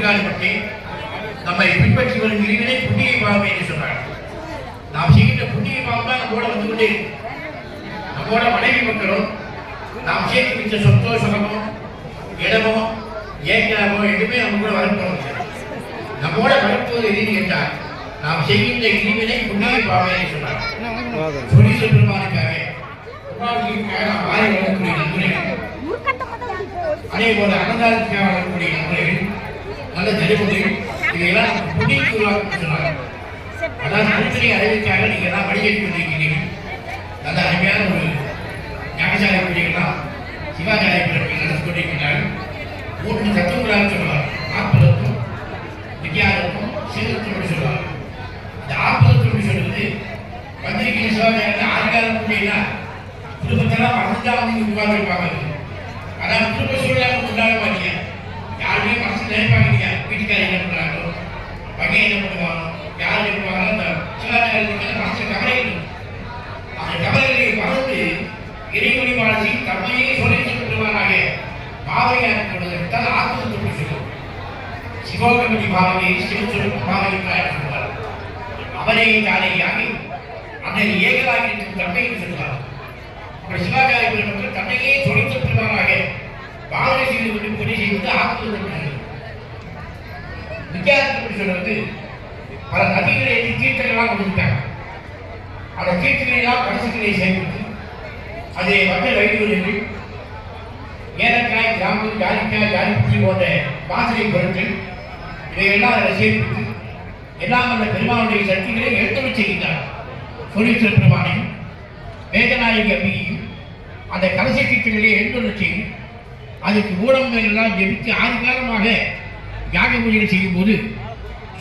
திருக்கால்பட்டு நம்மை பின்பற்றி வரும் இறைவனை புண்ணிய பாவம் என்று சொன்னார். நாம் செய்கின்ற புண்ணிய பாவம் தான் நம்மோட வந்து கொண்டே நம்மோட மனைவி மக்களும் நாம் சேர்த்து வைத்த சொத்தோ சுகமோ இடமோ ஏற்கனவோ எதுவுமே நம்ம கூட வரப்போவது நம்மோட வரப்போவது எது கேட்டால் நாம் செய்கின்ற இறைவனை புண்ணிய பாவம் என்று சொன்னார். சொரீஸ்வர பெருமானுக்காக நாம் வாரி வரக்கூடிய நண்பர்கள், அதே போல அன்னதானத்துக்காக வரக்கூடிய நண்பர்கள், நல்ல தரிபுகள், இதையெல்லாம் புண்ணியத்தை உருவாக்க சொன்னார். அதாவது நன்றினை அறிவிக்காக நீங்க எல்லாம் வழிகேட்டு கொண்டிருக்கிறீர்கள். நல்ல அருமையான ஒரு ஞானசாலை பிள்ளைகள்லாம் சிவாச்சாரிய பிள்ளைகள் நடந்து கொண்டிருக்கிறார்கள். 3 தத்துவங்களாக சொல்லுவார். ஆத்மதத்துவம், வித்யாதத்துவம், சிவதத்துவம் சொல்லுவார். இந்த ஆத்மதத்துவம் சொல்வது வந்திருக்கிற சிவாச்சாரியர்கள் ஆதிகாரம் பிள்ளைகளா குடும்பத்தெல்லாம் 15ஆம் உருவாக்கிருப்பாங்க. அதாவது குடும்ப சூழலாக கொண்டாட மாட்டீங்க. யாருமே மனசு நினைப்பாங்க இல்லையா, வீட்டுக்காரர் என்ன பண்றாங்களோ, வகை என்ன பண்ணுவாங்க, யார் இருப்பாங்களோ, அந்த சிவாச்சாரியர்கள் மனசு கவலைகள், அந்த கவலைகளை மறந்து இறை வழிபாடு தம்மையே சொல்லிவிடுவாராக பாவையாக்கிக் கொள்வதற்காக ஆத்மதத்துவம் சொல்லுவோம். சிவோகமதி பாவையை சிவசொல் பாவையை சொல்லுவார். அவரே தானேயாகி அந்த ஏகலாகி இருக்கும் தன்மை என்று சொல்லுவார். சிவாச்சாரிய பெருமக்கள் தன்னையே தொழில் பெறுவாராக பாவனை செய்து கொண்டு கொலை செய்வது ஆத்மதத்துவம். வித்தியாசம் சொல்வது பல நதிகளை தீர்த்தங்களாக கொடுத்தாங்க. அந்த தீர்த்தங்களெல்லாம் பரிசுகளை சேர்த்து அதை மக்கள் வைத்துள்ளீர்கள். ஏலக்காய், கிராம்பு, ஜாதிக்காய், ஜாதிப்பூச்சி போன்ற வாசனை பொருட்கள் இதையெல்லாம் அதில் சேர்த்து எல்லாம் அந்த பெருமானுடைய சக்திகளை எடுத்துச் செய்கின்றார். சொரீஸ்வர பெருமானையும் வேதநாயகி அம்பிகையும் அந்த கலசை தீர்த்தங்களை எடுத்துச் செய்து அதுக்கு ஊடகங்கள் எல்லாம் ஜெபித்து ஆறு காலமாக யாக பூஜைகள் செய்யும் போது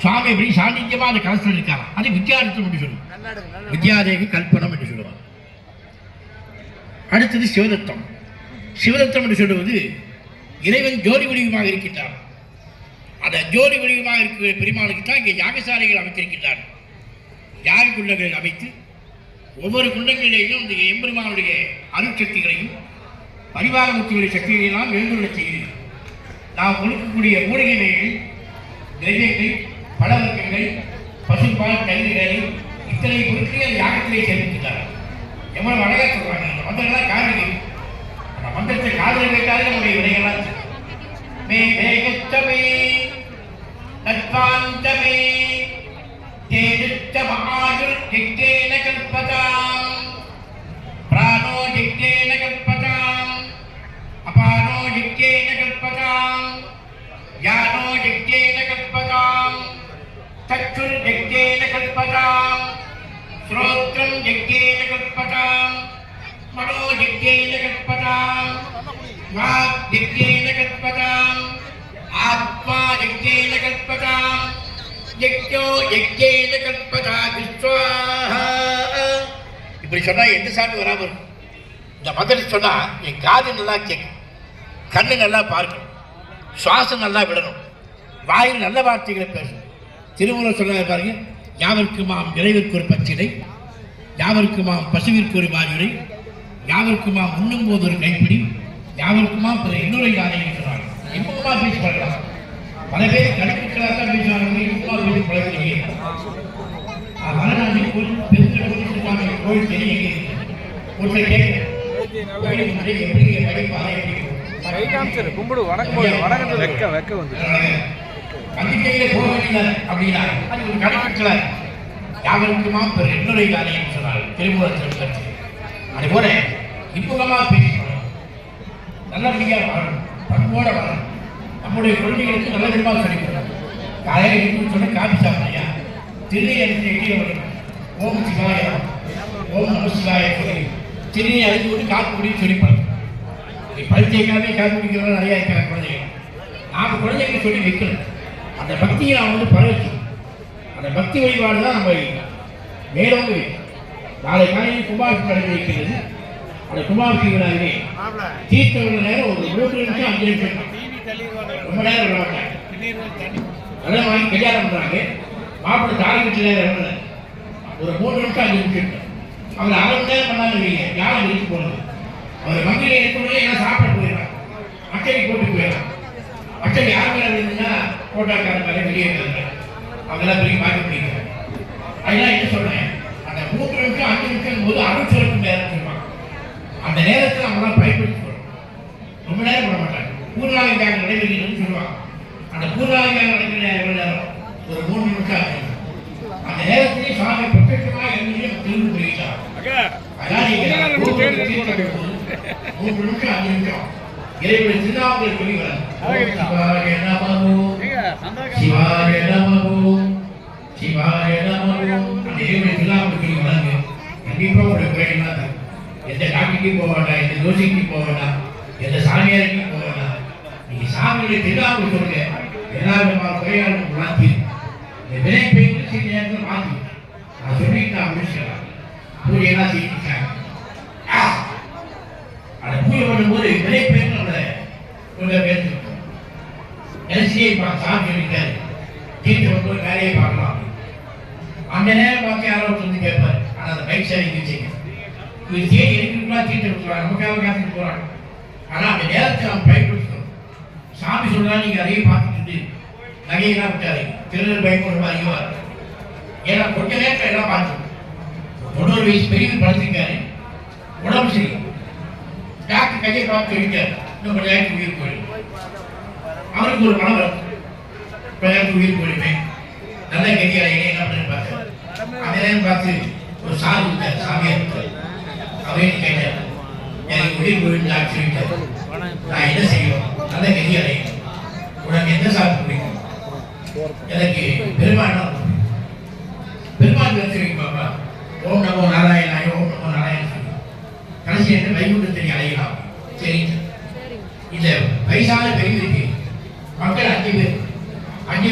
சுவாமி எப்படி சாநித்தியமாக அந்த கலசத்தில் இருக்காங்க. அது வித்யாரத்தம் என்று சொல்லுவோம். வித்யாதேவி கல்பனம் என்று சொல்லுவாங்க. அடுத்தது சிவதத்தம். சிவதத்தம் என்று சொல்லுவது இறைவன் ஜோதி வடிவமாக இருக்கின்றார். அந்த ஜோதி வடிவமாக இருக்கிற பெருமாளுக்கு தான் இங்கே யாகசாலைகள் அமைத்திருக்கின்றார். யாக குண்டங்கள் அமைத்து ஒவ்வொரு குண்டங்களிலேயும் இந்த எம்பெருமானுடைய அருட்சக்திகளையும் பரிவாரமுத்தியுடைய சக்திகளையெல்லாம் எழுந்துள்ள செய்து நாம் கொடுக்கக்கூடிய மூலிகைகள், திரவியங்கள், பழவர்க்கங்கள், பசுப்பால், தயிர்களை இத்தனை பொருட்களை அந்த யாகத்திலே சேர்க்கின்றார். எவ்வளவு அழகாக சொல்றாங்க. அந்த மந்திரம்லாம் காரணம் அந்த மந்திரத்தை காதலை வைத்தாலே நம்முடைய வினைகளாம் மே வேகத்தமே நட்பாந்தமே தேஜத்த மகாயுர் ஜிக்தேன கல்பதாம் பிராணோ ஜிக்தேன கல்பதாம் அபானோ ஜிக்தேன கல்பதாம் யானோ ஜிக்தேன கல்பதாம் சச்சுர் ஜிக்தேன கல்பதாம் ஸ்ரோத்ரம் ஜிக்தேன கல்பதாம் மனோ ஜிக்தேன கல்பதாம் வாக் ஜிக்தேன கல்பதாம் ஆத்மா ஜிக்தேன கல்பதாம் யக்ஞோ யக்ஞேன கல்பதா விஸ்வாஹா. இப்படி சொன்னா எந்த சாமி வராம இருக்கும். இந்த மந்திரம் சொன்னா என் காது நல்லா கேட்கும், கண்ணு நல்லா பார்க்கணும், சுவாசம் நல்லா விடணும், வாயில் நல்ல வார்த்தைகளை பேசணும். திருமூலர் சொன்னார் பாருங்க, யாவருக்குமாம் இறைவிற்கு ஒரு பச்சிலை, யாவருக்குமாம் பசுவிற்கு ஒரு மாதுரை, யாவருக்குமாம் உண்ணும் போது ஒரு கைப்பிடி, யாவருக்குமாம் பிற இன்னொரு யானை சொன்னார். எப்பமா பேசி பழகலாம். பல பேர் கணக்குகளாக தான் பேசுவாங்க. எப்பமா பேசி பழகிறீங்க. மலநாடி கோயில் பெருங்கடவுள் கோயில் தெரிய ஒன்றை கேட்க எப்படி கும்பிடு வணக்கம் வெக்க வெக்க வந்து பண்டிகையில போக வேண்டியது அப்படின்னா அது ஒரு கணக்குகளாக யாவருக்குமா பிற இன்னொரு யானைன்னு சொன்னார் திருமூலர். அதே போல இன்புகமா பேசணும், நல்லபடியாக வாழணும், பண்போட வாழணும். நம்முடைய குழந்தைகளுக்கு நல்ல விதமாக சொல்லிக்கணும். காலையில் இருந்து சொன்ன காபி சாப்பிட்லையா திருநீர் அடித்து எங்கே வரணும், ஓம் சிவாய ஓம் நம சிவாய சொல்லி திருநீர் அடித்து விட்டு காப்பு குடின்னு சொல்லிப்பாங்க. பரிச்சைக்காமே காப்பு குடிக்கிறவங்க நிறையா இருக்கிறாங்க குழந்தைகள். நாம் குழந்தைகளுக்கு சொல்லி வைக்கணும். அந்த பக்தியை நாம் வந்து பரவச்சு அந்த பக்தி வழிபாடு தான் நம்ம மேலோங்கு. நாளை காலையில் கும்பாபிஷேகம் நடத்தி வைக்கிறது. அந்த கும்பாபிஷேக விழாவிலே தீர்த்த நேரம் ஒரு 3 நிமிஷம் 5 நிமிஷம் ரொம்ப நேரம் விடமாட்டாங்க. அதெல்லாம் வாங்கி கல்யாணம் பண்ணுறாங்க. மாப்பிள்ளை தாலி கட்டி நேரம் ஒரு 3 நிமிஷம் 5 நிமிஷம் அவங்க 1/2 மணி நேரம் பண்ணாங்க. இல்லைங்க யாரும் இருக்கு போனது அவர் வங்கியில் இருக்கணும். எல்லாம் சாப்பிட போயிடலாம், அக்கறை போட்டு போயிடலாம். மக்கள் யார் மேல விழுந்துன்னா கோட்டாக்காரன் மேல வெளியே இருக்காங்க. அதெல்லாம் பெரிய பார்க்க முடியும். அதெல்லாம் என்ன சொல்றேன், அந்த 3 நிமிஷம் 5 நிமிஷம் போது அருட்சொலுக்கு நேரம் சொல்லுவாங்க. அந்த நேரத்தில் நம்ம தான் பயன்படுத்திக்கணும். ரொம்ப நேரம் போட மாட்டாங்க. பூர்ணாலிங்காக நடைபெறுகிறதுன்னு சொல்லுவாங்க. அந்த பூர்ணாலிங்காக நடைபெற எவ்வளவு நேரம்? ஒரு 3 நிமிஷம் ஆகும். அந்த நேரத்திலே சுவாமி பிரத்யட்சமாக எழுதி திரும்பி போயிட்டார். அதான் நீங்க 3 நிமிஷம் 5 நிமிஷம் இறைவனுடைய திருநாமத்தை சொல்லி வர சிவாய நமோ சிவாய நமோ சிவாய நமோ அந்த இறைவனுடைய திருநாமத்தை சொல்லி வராங்க. கண்டிப்பா ஒரு குறையெல்லாம் தான். எந்த டாக்டருக்கும் போக வேண்டாம், எந்த ஜோசிக்கும் போக வேண்டாம், எந்த சாமியாருக்கும் போக வேண்டாம். நீங்க சாமியுடைய திருநாமத்தை சொல்லுங்க. எல்லா விதமான குறையாலும் மாற்றி இந்த வினை பெய்து சில நேரத்தில் மாற்றி நான் சொல்லிட்டு நான் முடிச்சிடலாம். பூஜையெல்லாம் செய்யிட்டாங்க. அந்த பூஜை பண்ணும்போது வினை பெய்து நம்மளை கொஞ்சம் பேசிருக்கோம். எல்சியை சாமி சொல்லிட்டாரு, தீர்த்து வந்து வேலையை பார்க்கலாம். அந்த நேரம் பார்த்து யாரோ வந்து கேட்பாரு. ஆனால் அந்த பைக் சாரி வச்சுங்க இது தேடி இருக்குங்களா தீர்த்து விட்டுருவாங்க. நமக்காக காத்துட்டு போறாங்க. ஆனால் அந்த நேரத்தை நம்ம பயன்படுத்தணும். சாமி சொல்றா நீங்க அதையும் பார்த்துட்டு நகையெல்லாம் விட்டாரு. திருநெல் பயன்படுமா அதிகமா இருக்கு. ஏன்னா கொஞ்ச நேரத்தில் எல்லாம் பார்த்து 90 வயசு பெரியவர் படுத்திருக்காரு, உடம்பு சரி. டாக்டர் கையை பார்த்து சொல்லிட்டாரு, இன்னும் கொஞ்ச நேரத்துக்கு உயிர் போயிடும். அவருக்கு ஒரு மனம் வரும், கொஞ்ச நேரத்துக்கு உயிர் போயிடுமே, நல்ல கெதியாளையே என்ன பண்ணு பார்த்தாரு. அந்த நேரம் பார்த்து ஒரு சாமி இருக்காரு, சாமியார் இருக்காரு. அவரே கேட்டார், எனக்கு உயிர் போயிடும் டாக்டர் சொல்லிட்டாரு, நான் என்ன செய்யணும்? நல்ல கெதியாளையே, உனக்கு எந்த சாமி பிடிக்கும்? எனக்கு பெருமாள் பெருமாள் வச்சிருக்கீங்க பாப்பா. ஓம் நமோ நாராயணாய ஓம் நமோ நாராயண சொல்லி கடைசி என்று வைகுண்டத்தை அடையலாம். சரி, இந்த வயசான பெரியவருக்கு மக்கள் 5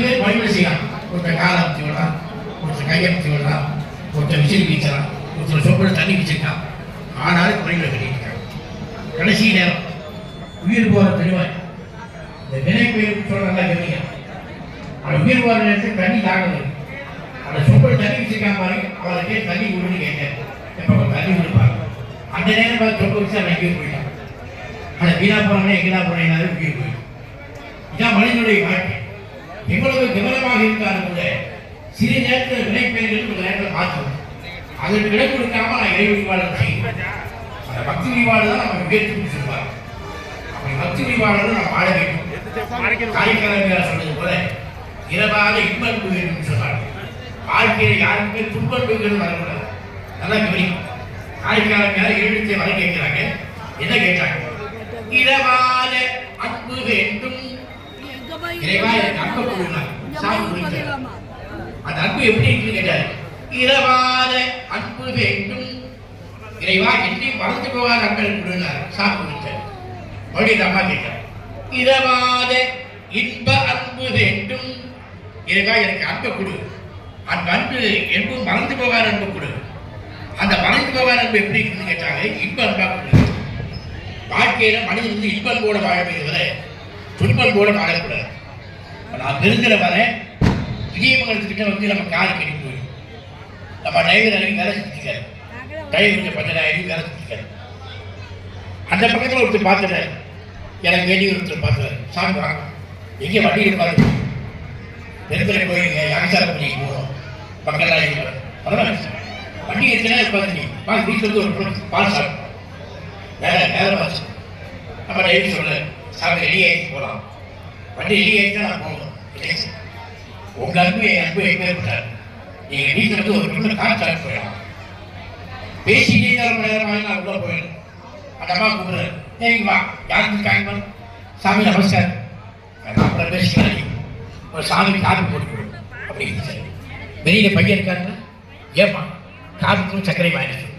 பேர் வழிபாடு செய்யலாம். ஒருத்தர் காலை அமைச்சு விடலாம், ஒருத்தர் கையமைச்சு விடலாம், ஒருத்தர் விசிறி வீச்சலாம், ஒருத்தர் சொப்பட தண்ணி வச்சிருக்கலாம். ஆனாலும் குறைகளை கட்டியிருக்காங்க. கடைசி நேரம் உயிர் போகிற தெளிவாய் இந்த வினை பெயருக்கு சொல்ல நல்லா கவனிங்க. அந்த உயிர் போகிற நேரத்தில் தண்ணி தாங்க அந்த சொப்பட தண்ணி வச்சிருக்காங்க பாருங்க. அவருக்கு தண்ணி விடுன்னு கேட்டேன், எப்போ தண்ணி விடுப்பாங்க. அந்த நேரம் பார்த்து சொப்ப வச்சு அவன் எங்கேயும் போயிட்டான். அந்த வீணா போனே எங்கேனா போனேனாலும் உயிர் போயிடும். இதான் மனிதனுடைய வாழ்க்கை. எவ்வளவு கவனமாக இருந்தாலும் கூட சிறு நேரத்தில் வினை பெயர்கள் ஒரு நேரத்தில் மாற்றணும். அதற்கு இடம் கொடுக்காம நான் இறை வழிபாடு செய்யணும். அந்த பக்தி வழிபாடு தான் நம்ம உயர்த்தி சொல்வார். அப்படி பக்தி வழிபாடு நம்ம வாழ வேண்டும். காய்கறி சொன்னது போல இரவாத இன்பன்பு வேண்டும் சொன்னார். வாழ்க்கையில் யாருக்குமே துன்பன்புகள் வரக்கூடாது. நல்லா கவனிக்கும். காய்கறி எழுத்தை வர கேட்கிறாங்க. என்ன கேட்டாங்க? இரவாத அன்பு வேண்டும். இறைவா எனக்கு அன்பு கொடுங்க. சாமி கொடுத்தார். அந்த அன்பு எப்படி இருக்குன்னு கேட்டாரு. இரவாத அன்பு வேண்டும். இறைவா என்னை மறந்து போகாத அன்பை கொடுனார். சாமி கொடுத்தார். மறுபடியும் அம்மா கேட்டார். இரவாத இன்ப அன்பு வேண்டும். இறைவா எனக்கு அன்பை கொடு. அந்த அன்பு என்பது மறந்து போகாத அன்பு கொடு. அந்த மறந்து போகாத அன்பு எப்படி இருக்குன்னு கேட்டாங்க. இன்ப அன்பா கொடு. வாழ்க்கையில மனிதன் வந்து இன்பன்போட வாழ வேண்டியவரை துன்பன்போட வாழக்கூடாது. நான் பெருங்கிற வர விஜயமங்கலத்துக்கிட்ட வந்து நம்ம கார் கட்டி போயிடும். நம்ம டிரைவர் அருகே வேலை செஞ்சுக்காரு. டிரைவருக்கு 10,000 வேலை செஞ்சுக்காரு. அந்த பக்கத்தில் ஒருத்தர் பார்த்துட்டாரு. எனக்கு வேண்டிய ஒருத்தர் பார்த்தாரு. சாமி வாங்க, எங்கே வண்டியில் பார்த்து பெருந்துறை போயிருங்க, யாங்சாரம் பண்ணி போகிறோம். மக்கள்லாம் இருக்கிறார். பரவாயில்ல, வண்டி எடுத்துனா பார்த்து வீட்டில் வந்து ஒரு பால் சாப்பிடும். நேரம் ஆச்சு. நம்ம டிரைவர் சொல்ல சாமி ரெடி ஆகிட்டு போகலாம். வண்டி ரெடி ஆகிட்டு தான் நான் போகணும். உங்க அன்பு என் அன்பு எப்பேற்பட்டார். நீங்க வீட்டில் வந்து ஒரு பொண்ணு கார் சாப்பிட்டு போயிடலாம். பேசிட்டே ரொம்ப நேரம் ஆகி நான் உள்ள போயிடும். அந்த அம்மா கூப்பிடுறாரு. ஏங்க வா, யாருக்கு இருக்காங்க? சாமி நமஸ்காரம். அப்புறம் பேசிக்கலாம். ஒரு சாமி காப்பி போட்டு கொடுக்கும் அப்படின்னு சரி. வெளியில பையன் இருக்காருன்னா ஏப்பா காப்பித்தூள் சர்க்கரை வாங்கிட்டு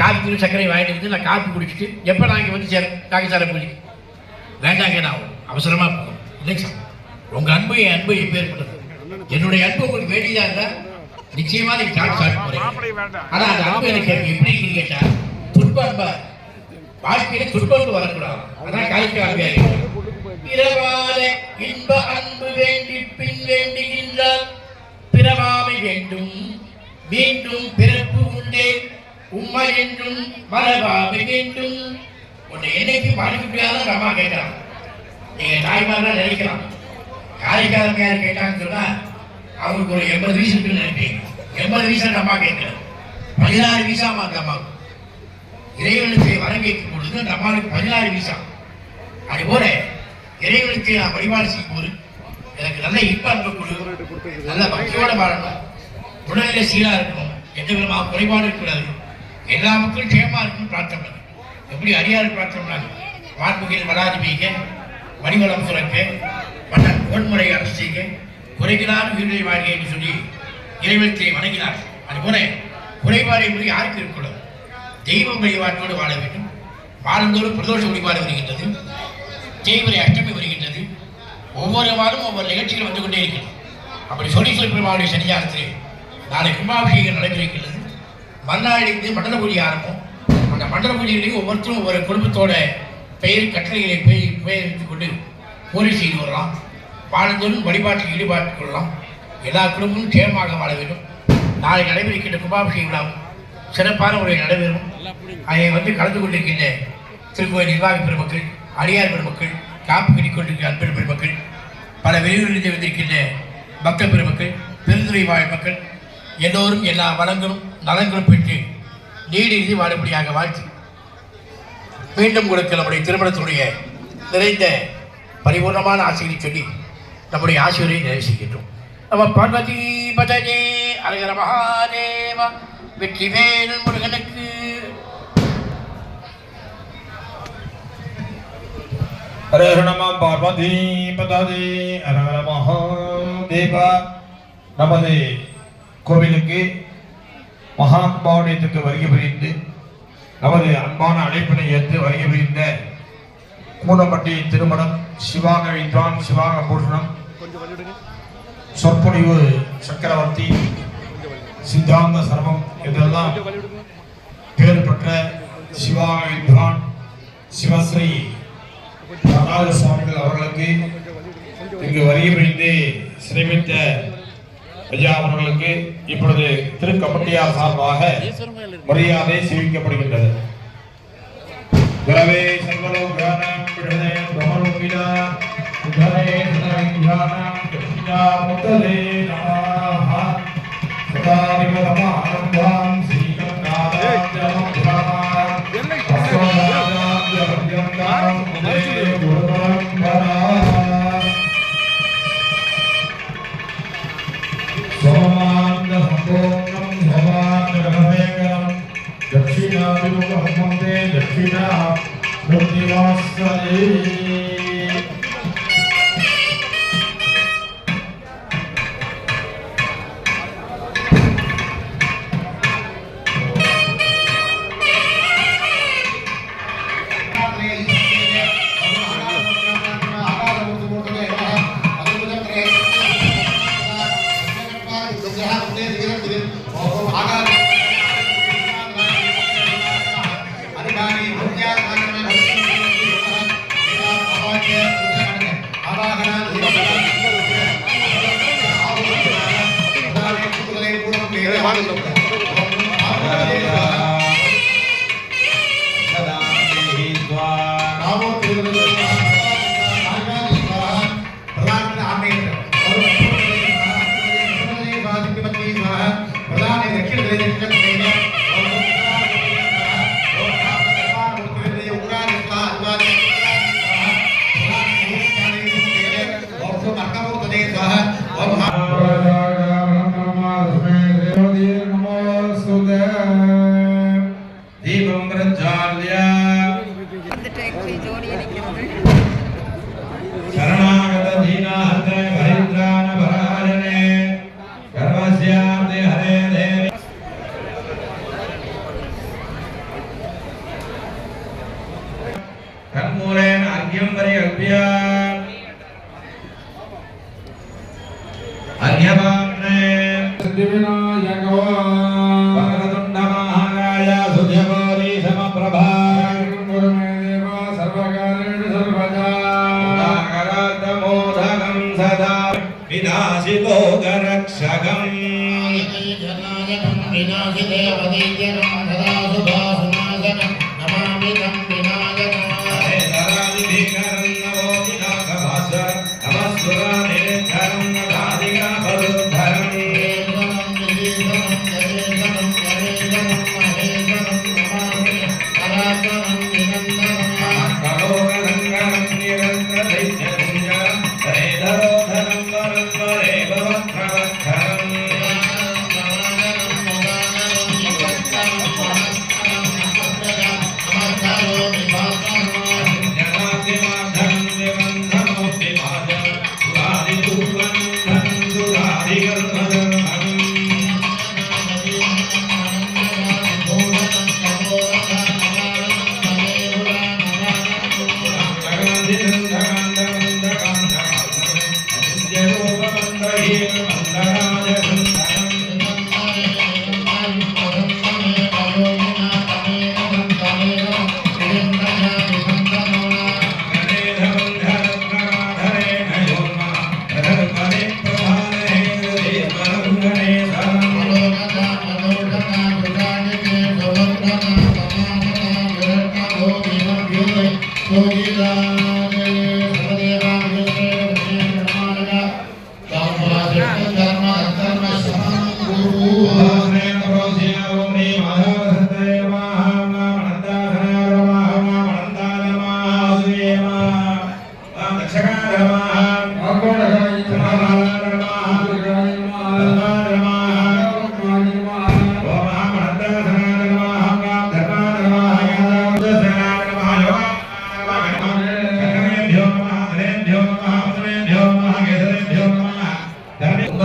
காப்பித்தூள் சர்க்கரை வாங்கிட்டு நான் காப்பி குடிச்சிட்டு எப்போ நான் இங்கே வந்து சேரும் காக்கிச்சாரம் குடி வேண்டாங்க, நான் அவசரமாக போகும். இல்லைங்க சார், உங்கள் அன்பு என் அன்பு எப்பேற்பட்டது. என்னுடைய அன்பு உங்களுக்கு வேண்டியதாக இருந்தால் நிச்சயமா நீங்க காப்பி சாப்பிட்டு போறீங்க. ஆனால் அந்த அன்பு எனக்கு எப்படி கேட்டா துன்ப அன்பா வாழ்க்கையில துன்பம் வரக்கூடாது. அதான் காய்க்காக பிறவாத இன்ப அன்பு வேண்டி பின் வேண்டுகின்றால் பிறவாமை வேண்டும். மீண்டும் பிறப்பு உண்டே உம்மை என்றும் மறவாமை வேண்டும். உன்னை என்னைக்கு மறக்க முடியாத அம்மா கேட்டான். நீங்க தாய்மாரெல்லாம் நினைக்கலாம் காரைக்காலமே யார் கேட்டாங்கன்னு சொன்னா அவங்களுக்கு ஒரு 80 வயசு இருக்குன்னு நினைப்பீங்க. 80 வயசு அந்த அம்மா கேட்கல, 16 வயசாமா அந்த அம்மாவுக்கு. இறைவனுக்கு வரம் கேட்கும் பொழுது அந்த அம்மாவுக்கு 16 வயசா. அது போல இறைவனுக்கு நான் வழிபாடு செய்யும் போது எனக்கு நல்ல இன்ப அன்பு கொடு, நல்ல பக்தியோட வாழணும், உடல்நிலை சீரா இருக்கணும், எந்த விதமாக குறைபாடு இருக்கக்கூடாது, எல்லா மக்களும் சேமா இருக்குன்னு பிரார்த்தனை பண்ணு. எப்படி அடியாறு பிரார்த்தனை வான்முகையில் வளாதிபீக மணிவளம் சுரக்க மன்னன் கோன்முறை அரசு செய்க குறைகளான உயிர்களை வாழ்க என்று சொல்லி இறைவனத்தை வணங்கினார். அதுபோல குறைபாடை மொழி யாருக்கு இருக்கக்கூடாது, தெய்வம் வழிபாட்டோடு வாழ வேண்டும். வாழந்தோடு பிரதோஷ வழிபாடு வருகின்றது, தேய்வரை அஷ்டமி வருகின்றது, ஒவ்வொரு வாரம் ஒவ்வொரு நிகழ்ச்சிகள் வந்து கொண்டே இருக்கிறது. அப்படி சொல்லி பெருமாளுடைய சன்னிதானத்திலே நாளை கும்பாபிஷேகம் நடைபெறுகின்றது. மறுநாளிலிருந்து மண்டல பூஜை ஆரம்பம். அந்த மண்டல பூஜைகளையும் ஒவ்வொருத்தரும் ஒவ்வொரு குடும்பத்தோட பெயர் கட்டளைகளை பெயர் வைத்துக் கொண்டு பூஜை செய்து வரலாம். வாழந்தோறும் வழிபாட்டில் ஈடுபாட்டுக் கொள்ளலாம். எல்லா குடும்பமும் சேமமாக வாழ வேண்டும். நாளை நடைபெறுகின்ற கும்பாபிஷேக விழாவும் சிறப்பான முறையில் நடைபெறும். அதை வந்து கலந்து கொண்டிருக்கின்ற திருக்கோயில் நிர்வாக பெருமக்கள், அடியார் பெருமக்கள், காப்பு கட்டி கொண்டிருக்கிற அன்பர் பெருமக்கள், பல வெளியூரிலிருந்து வந்திருக்கின்ற பக்த பெருமக்கள், பெருந்துறை வாழ் மக்கள் எல்லோரும் எல்லா வளங்களும் நலங்களும் பெற்று நீடிருந்து வாழும்படியாக வாழ்த்து மீண்டும் உங்களுக்கு நம்முடைய திருமணத்துடைய நிறைந்த பரிபூர்ணமான ஆசைகளை சொல்லி நம்முடைய ஆசிரியரை நிறைவு செய்கின்றோம். நம்ம பார்வதி பதனே அழகர மகாதேவா வெற்றிவேல் முருகனுக்கு. ஹரஹர நம பார்வதி பதனே அழகர மகாதேவா. நமது கோவிலுக்கு மகா கும்பாபிஷேகத்துக்கு வருகை புரிந்து நமது அன்பான அழைப்பினை ஏற்று வருகை புரிந்த கூனப்பட்டி திருமணம் சிவாக வித்வான் சிவாக பூஷணம் சொற்பொழிவு சக்கரவர்த்தி சித்தாந்த சர்வம் இதெல்லாம் பேர் பெற்ற சிவாக வித்வான் சிவஸ்ரீ நடராஜ சுவாமிகள் அவர்களுக்கு இங்கு வருகை புரிந்து சிறைமித்த ஐயா அவர்களுக்கு இப்பொழுது திருக்கம்பட்டியார் சார்பாக மரியாதை செய்விக்கப்படுகின்றது. குரவே சர்வலோகானாம் விடுதே பிரமலோகிதா உதரே சதவிஞ்ஞானாம் கிருஷ்ணா முத்தலே நமஹ சதாரிவதமானந்தாம் ஸ்ரீகங்காதாஜமப்ரமாம் அஸ்வதாஜாத்யவர்யந்தாம் உதே குருபரம்பரா दक्षिणाभिमुखहनुमन्ते दक्षिणा मूर्तिवासले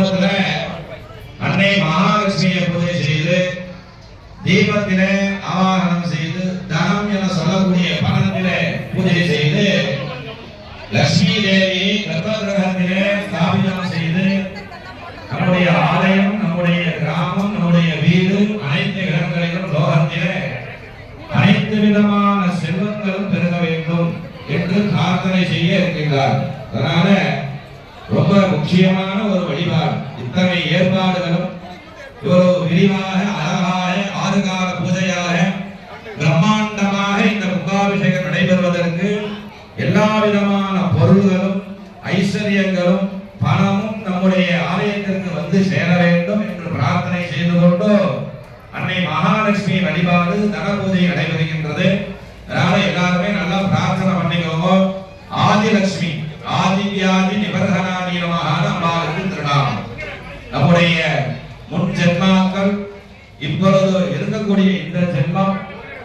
குடும்பத்துல அன்னை மகாலட்சுமியை பூஜை செய்து தீபத்திலே ஆவாகனம் செய்து தனம் என சொல்லக்கூடிய பணத்திலே பூஜை செய்து லட்சுமி தேவி கர்ப்பகிரகத்திலே ஸ்தாபிதம் செய்து நம்முடைய ஆலயம், நம்முடைய கிராமம், நம்முடைய வீடு, அனைத்து இடங்களிலும் லோகத்திலே அனைத்து விதமான செல்வங்களும் பெருக வேண்டும் என்று பிரார்த்தனை செய்ய இருக்கின்றார். அதனால ரொம்ப முக்கியமான ஒரு வழிபாடு. இத்தனை ஏற்பாடுகளும் இவ்வளவு விரிவாக அழகாக ஆறுகால பூஜையாக பிரம்மாண்டமாக இந்த கும்பாபிஷேகம் நடைபெறுவதற்கு எல்லா விதமான பொருள்களும் ஐஸ்வர்யங்களும் பணமும் நம்முடைய ஆலயத்திற்கு வந்து சேர வேண்டும் என்று பிரார்த்தனை செய்து கொண்டு அன்னை மகாலட்சுமி வழிபாடு தன பூஜை நடைபெறுகின்றது. அதனால எல்லாருமே நல்லா பிரார்த்தனை பண்ணிக்கோங்க. ஆதிலட்சுமி ஆதிவியாதி நிபர்தனாதி நமஹான அம்பாளுக்கு திருநாமம். நம்முடைய முன் ஜென்மாக்கள், இப்பொழுது இருக்கக்கூடிய இந்த ஜென்மம்,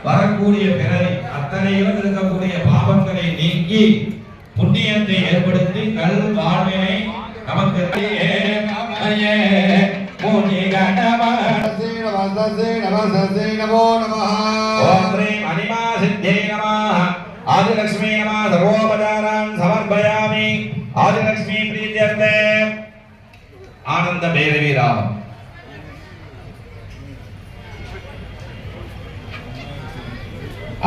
வரக்கூடிய பிறவி அத்தனையிலும் இருக்கக்கூடிய பாவங்களை நீக்கி புண்ணியத்தை ஏற்படுத்தி நல் வாழ்வினை நமக்கு ஆதிலட்சுமி நம சர்வோபசாரான் சமர்ப்பயாமி. ஆதிலட்சுமி பிரீத்யர்த்தே ஆனந்த பைரவி ராமம்.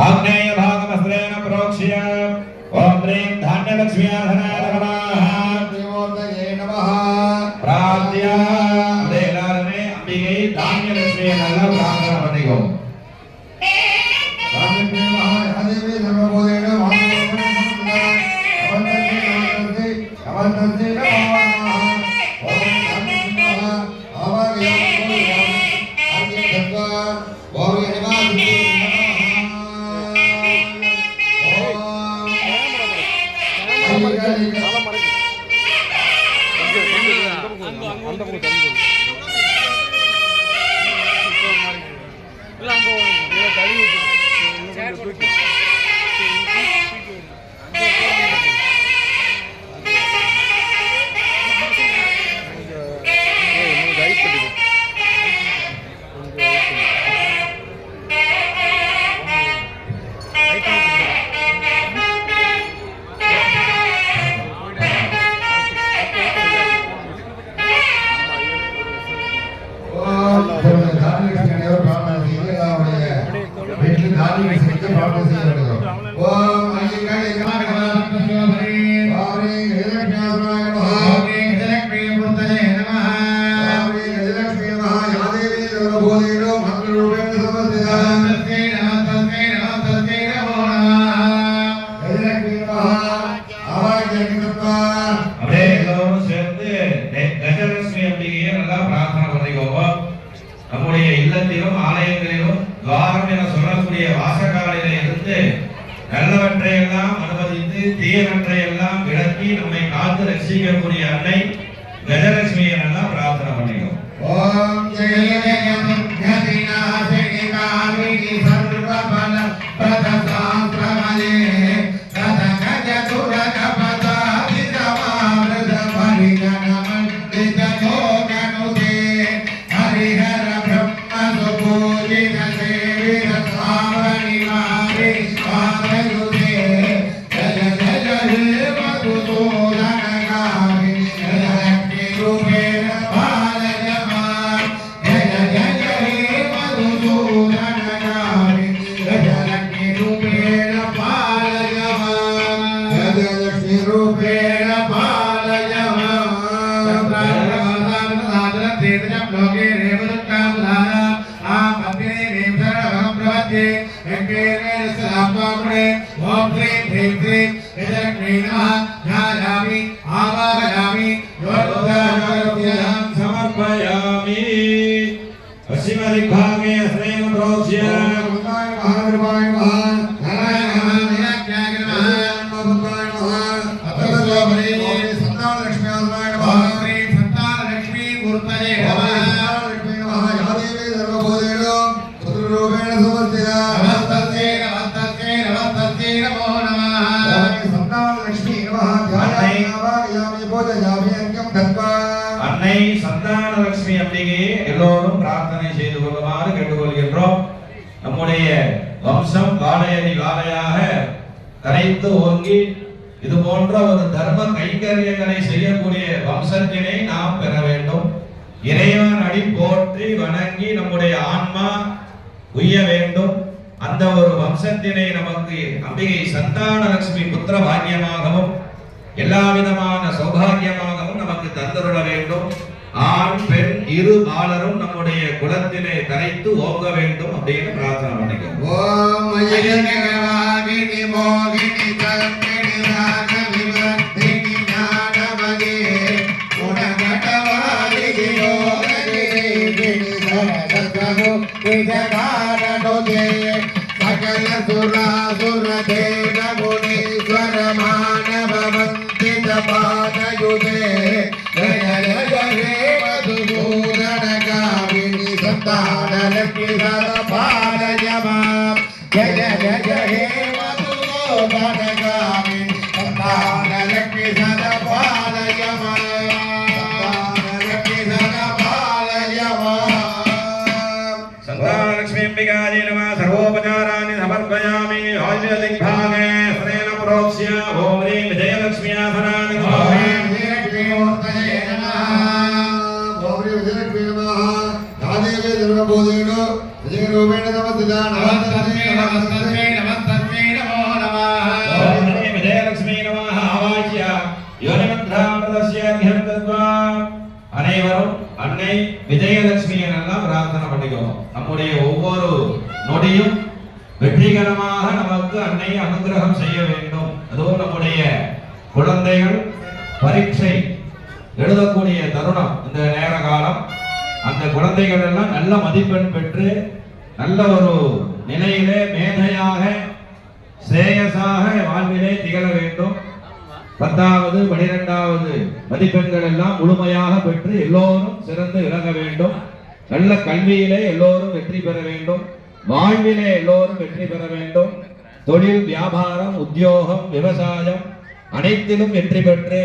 आग्नेय भागमस्त्रेण प्रोक्ष्य ओम ह्रीं धान्यलक्ष्म्याधनाय नमः प्रार्थ्य देलारमे अंबिके धान्यलक्ष्मी नल्ला प्रार्थना பண்ணிக்கோ. धान्यलक्ष्मी महादेवी सर्वभूतेन நம்முடைய இல்லத்திலும் ஆலயங்களிலும் துவாரம் என சொல்லக்கூடிய வாசகாலையில இருந்து நல்லவற்றை எல்லாம் அனுமதித்து தீயவற்றை எல்லாம் விலக்கி நம்மை காத்து ரட்சிக்கக்கூடிய அன்னை கஜலட்சுமியை நல்லா பிரார்த்தனை பண்ணிக்கோ. ஓம் समर्पयामि. पश्चिम दिग्भागे अस्नेन प्रोक्ष्य அன்னை சந்தான லட்சுமி அம்பிகையை எல்லோரும் பிரார்த்தனை செய்து கொள்ளுமாறு கேட்டுக்கொள்கின்றோம். நம்முடைய வம்சம் காலையடி காலையாக கரைத்து ஓங்கி இது போன்ற ஒரு தர்ம கைங்கரியங்களை செய்யக்கூடிய வம்சத்தினை நாம் பெற வேண்டும். இறைவன் அடி போற்றி வணங்கி நம்முடைய ஆன்மா உய்ய வேண்டும். அந்த ஒரு வம்சத்தினை நமக்கு அம்பிகை சந்தான லட்சுமி புத்திர பாக்கியமாகவும் எல்லா விதமான சௌபாகியமாகவும் நமக்கு தந்தருள வேண்டும். ஆண் பெண் இரு பாலரும் நம்முடைய குலத்திலே தரைத்து ஓங்க வேண்டும் அப்படின்னு பிரார்த்தனை பண்ணிக்கிறோம். ஓம் மயங்கவாகினி மோகினி கர்மிணி ராகவிவர்த்தினி ஞானமதே குணகடவாரிதி யோகதினி சரசகு விதகாரணோதே சகல சுராசுர தேவ முனீஸ்வர மானவ வந்தித பாதயுதே ஜய ஜய ஹே மதுசூதன காமினி சந்தான லக்ஷ்மி சரபாலய மாம் ஜய ஜய ஹே மதுசூதன காமினி சந்தான லக்ஷ்மி சரபாலய மாம் லக்ஷ்மி சரபாலய மாம். சந்தான லட்சுமி அம்பிகாயை நமः. சர்வோபச்சாராணி சமர்ப்பயாமி. ஆயுர்வேதிக்பாகே ஸ்ரேன புரோக்ஷ்ய ஓம் ஹ்ரீம் விஜயலட்சுமி ஆசனானி நமः. விஜயலட்சுமி நமः. ஆவாச்ய யோனிமத்ராமதஸ்ய அர்ஹந்தத்வா. அனைவரும் அன்னை விஜயலட்சுமியை நல்லா பிரார்த்தனை பண்ணிக்கோங்க. நம்முடைய ஒவ்வொரு நொடியும் வெற்றிகரமாக நமக்கு அன்னை அனுகிரகம் செய்ய வேண்டும். அதுவும் நம்முடைய குழந்தைகள் பரீட்சை எழுதக்கூடிய தருணம் இந்த நேர காலம். அந்த குழந்தைகள் எல்லாம் நல்ல மதிப்பெண் பெற்று நல்ல ஒரு நிலையிலே மேதையாக ஸ்ரேயஸாக வாழ்விலே திகழ வேண்டும். 10வது 12வது மதிப்பெண்கள் எல்லாம் முழுமையாக பெற்று எல்லோரும் சிறந்து விளங்க வேண்டும். நல்ல கல்வியிலே எல்லோரும் வெற்றி பெற வேண்டும். வாழ்விலே எல்லோரும் வெற்றி பெற வேண்டும். தொழில் வியாபாரம் உத்தியோகம் விவசாயம் அனைத்திலும் வெற்றி பெற்று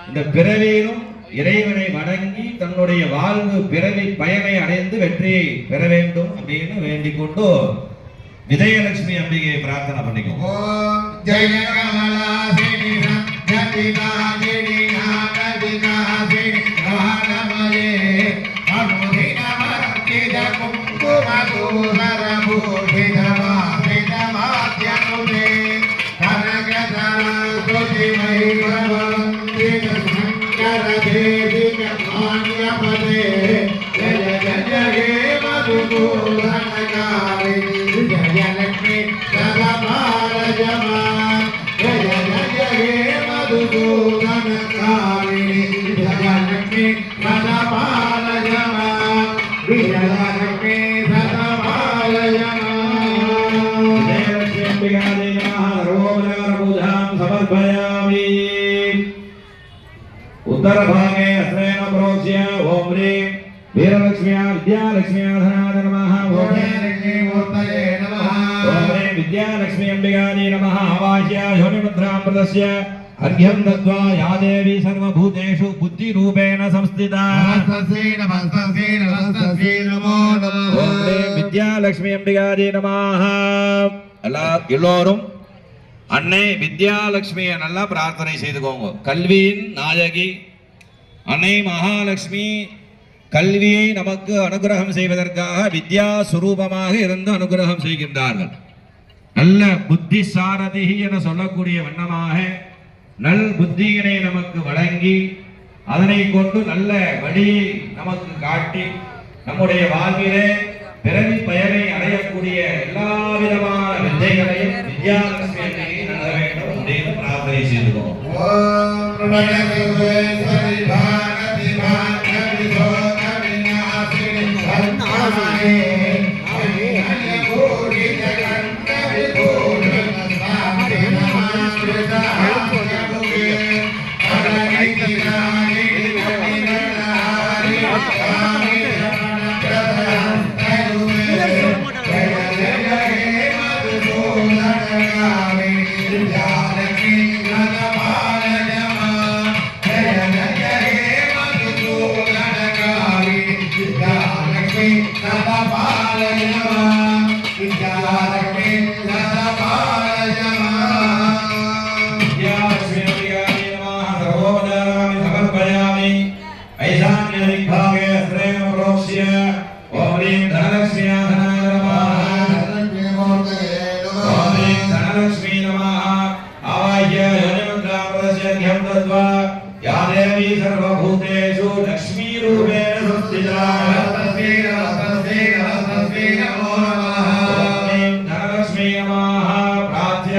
இந்த பிறவியிலும் இறைவனை வணங்கி தன்னுடைய வாழ்வு பிறவி பயனை அடைந்து வெற்றியை பெற வேண்டும் அப்படின்னு வேண்டிக் கொண்டு விஜயலட்சுமி அம்பிகையை பிரார்த்தனை பண்ணிக்கோங்க. ஓம் ஜெய கமலாசினி சத்யநாதினி நாகவிநாசினி ராணமயே அனுதினமர்த்தித குங்குமதூசர பூஷிதவாசித மாத்யனுதே கனகதரஸ்வதி வைபவந்தித சங்கர தேவிக மான்யமதே ஜய ஜய ஹே மதுசூதனகாரிணி விஜயலக்ஷ்மி சரபாலய மாம் ஜய ஜய ஹே மதுசூதனகாரிணி விஜயலக்ஷ்மி சரபாலய மாம் விஜயலக்ஷ்மி சரபாலய மாம். விஜயலட்சுமி அம்பிகாயை நமः. சர்வோபச்சார பூஜாம் சமர்ப்பயாமி. उत्तरभागे अस्रेण प्रोक्ष्य ओम ह्रीं वीरलक्ष्म्या विद्यालक्ष्म्याधनाय नमः. ओम मूर्तये नमः. ह्रीं विद्यालक्ष्मी अम्बिकायै नमः. आवाह्य योनिमुद्रां प्रदस्य अर्घ्यं दत्त्वा या देवी सर्वभूतेषु बुद्धिरूपेण संस्थिता. नमस्तस्यै नमस्तस्यै नमस्तस्यै नमो नमः. ओम ह्रीं विद्यालक्ष्मी अम्बिकायै नमः. எல்லோரும் அன்னை வித்யாலட்சுமியை நல்லா பிரார்த்தனை செய்துக்கோங்க. கல்வியின் நாயகி அன்னை மகாலட்சுமி கல்வியை நமக்கு அனுகிரகம் செய்வதற்காக வித்யா சுரூபமாக இருந்து அனுகிரகம் செய்கின்றார்கள். நல்ல புத்தி சாரதி என சொல்லக்கூடிய வண்ணமாக நல் புத்தியினை நமக்கு வழங்கி அதனை கொண்டு நல்ல வழியை நமக்கு காட்டி நம்முடைய வாழ்விலே பிறவி பயனை அடையக்கூடிய எல்லா விதமான வித்தைகளையும் வித்யாலட்சுமி நட வேண்டும் அப்படின்னு பிரார்த்தனை செய்துவோம். ஓம் பிரபலதேவரி பாரதி பாரதி சோதரி நாசினி கர்ணாயே அரிஹரி கோடி ஜகன்னவி கோடி நஸ்வாமி நமாஸ்ருதா ஆத்மமுகே பரமைதி நாரி மணிநாரி ஆமி Jaya विद्यालक्ष्मी सदापालय नमः विद्यालक्ष्मी सदापालय नमः विद्यालक्ष्मी प्रियाय नमः सर्वोपचाराणि समर्पयामि ऐशान्य दिग्भागे श्रेण प्रोक्ष्य ओम ह्रीं धनलक्ष्मी आसनाय नमः ओम ह्रीं धनलक्ष्मी नमः आवाह्य योनिमुद्रां प्रदर्शयन्त्यं दत्वा या देवी सर्वभूतेषु लक्ष्मीरूपेण संस्थिता तस्मै नमो नमः धनलक्ष्मी नमः प्रार्थ्य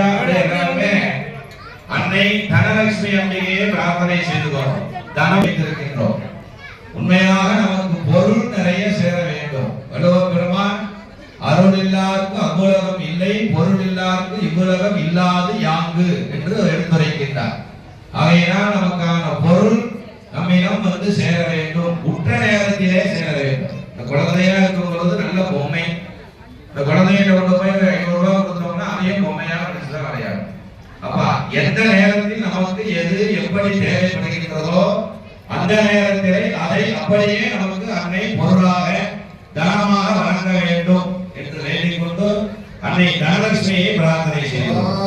அன்னை தனலட்சுமி அம்பிகையை பிரார்த்தனை செய்துகிறோம். தனம் வைத்திருக்கின்றோம். உண்மையாக நமக்கு பொருள் நிறைய சேர வேண்டும். வள்ளுவர் பெருமான் அருள் இல்லாருக்கு அவ்வுலகம் இல்லை, பொருள் இல்லாருக்கு இவ்வுலகம் இல்லாது யாங்கு என்று எடுத்துரைக்கின்றார். ஆகையினால் நமக்கான பொருள் நம்மிடம் வந்து சேர வேண்டும், உற்ற நேரத்திலே சேர வேண்டும். இந்த குழந்தையா இருக்கும் பொழுது நல்ல பொம்மை, இந்த குழந்தைகிட்ட கொண்டு போய் 500 ரூபாய் கொடுத்தோம்னா அதையும் பொம்மையாக நினைச்சுதான் விளையாடும். அப்ப எந்த நேரத்தில் நமக்கு எது எப்படி தேவைப்படுகின்றதோ அந்த நேரத்திலே அதை அப்படியே நமக்கு அன்னை பொருளாக தானமாக வழங்க வேண்டும் என்று வேண்டிக் கொண்டு அன்னை தனலட்சுமியை பிரார்த்தனை செய்கிறோம்.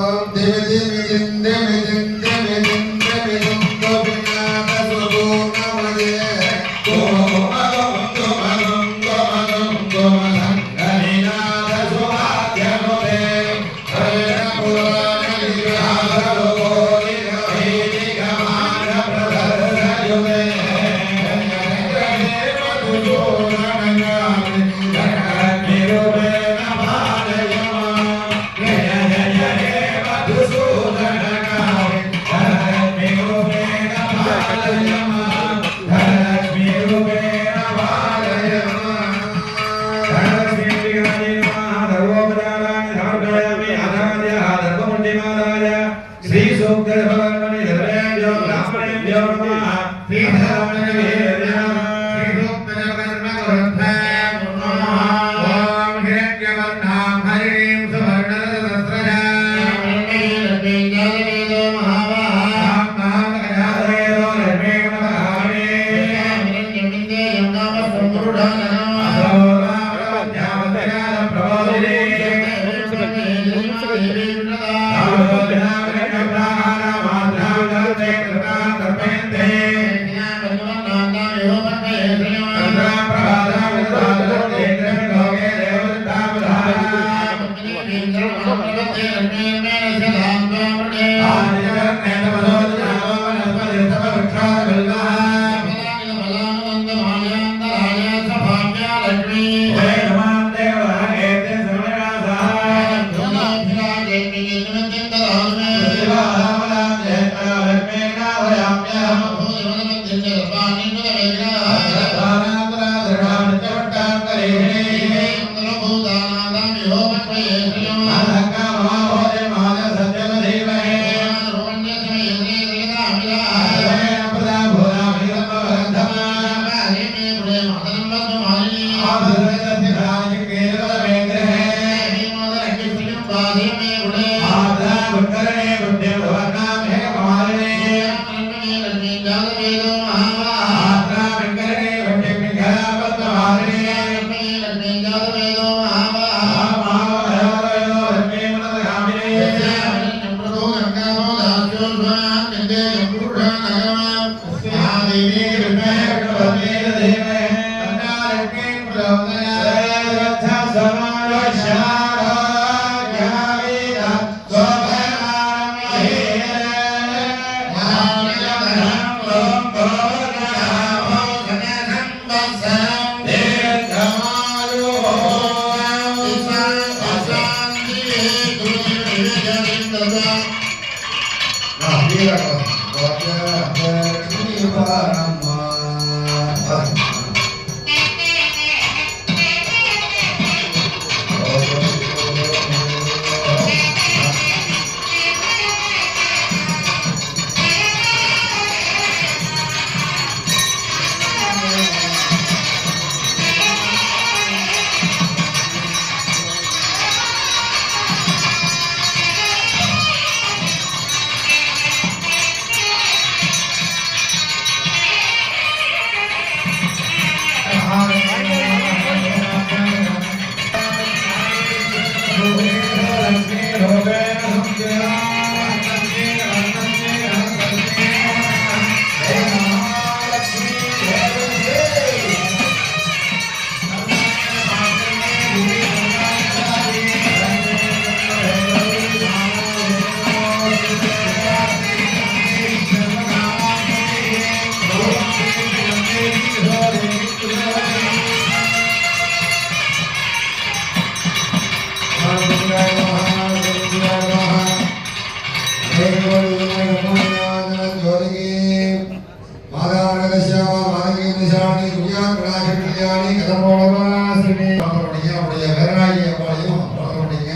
கல்யாணி கதமோகவாசினி அவருடைய வேதனாகி அம்மாவையும் வளர்க்கப்படுங்க.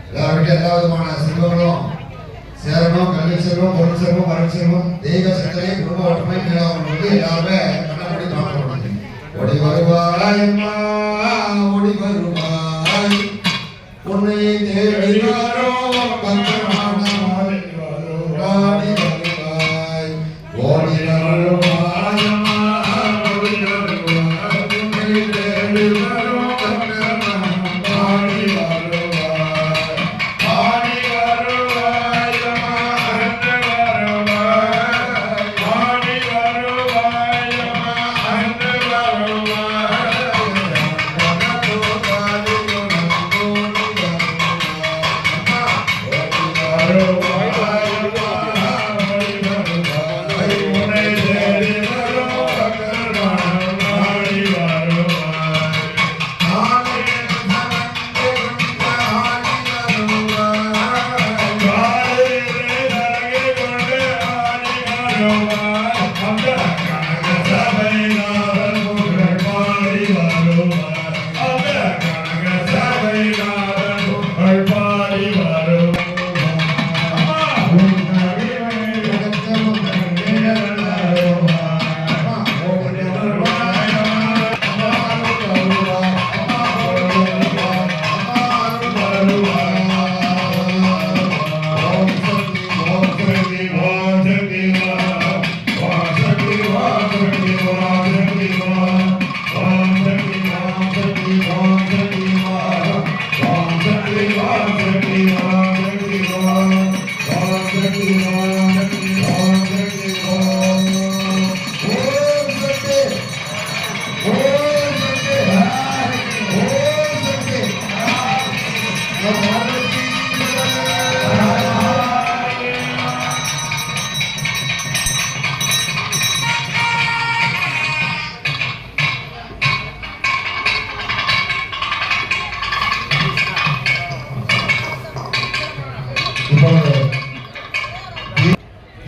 எல்லாருடைய எல்லா விதமான செல்வங்களும் சேரணும். கல்வி செல்வம், பொருள் செல்வம், மரண செல்வம், தெய்வ சிந்தனை, குடும்ப ஒற்றுமை மேலாவது எல்லாருமே கண்ணப்படி பார்க்கப்படுது. ஓடி வருவாய் அம்மா, ஓடி வருவாய், உன்னை தேடினாரோ பத்திரமான ஓடி வருவாய், ஓடி வருவாய் அம்மா, ஓடி வருவாய், உன்னை தேடினாரோ பத்திரமான ஓடி வருவாய், ஓடி வருவாய் அம்மா, அன்று வருவாய், ஓடி வருவாய் அம்மா, அன்று வருவாய்.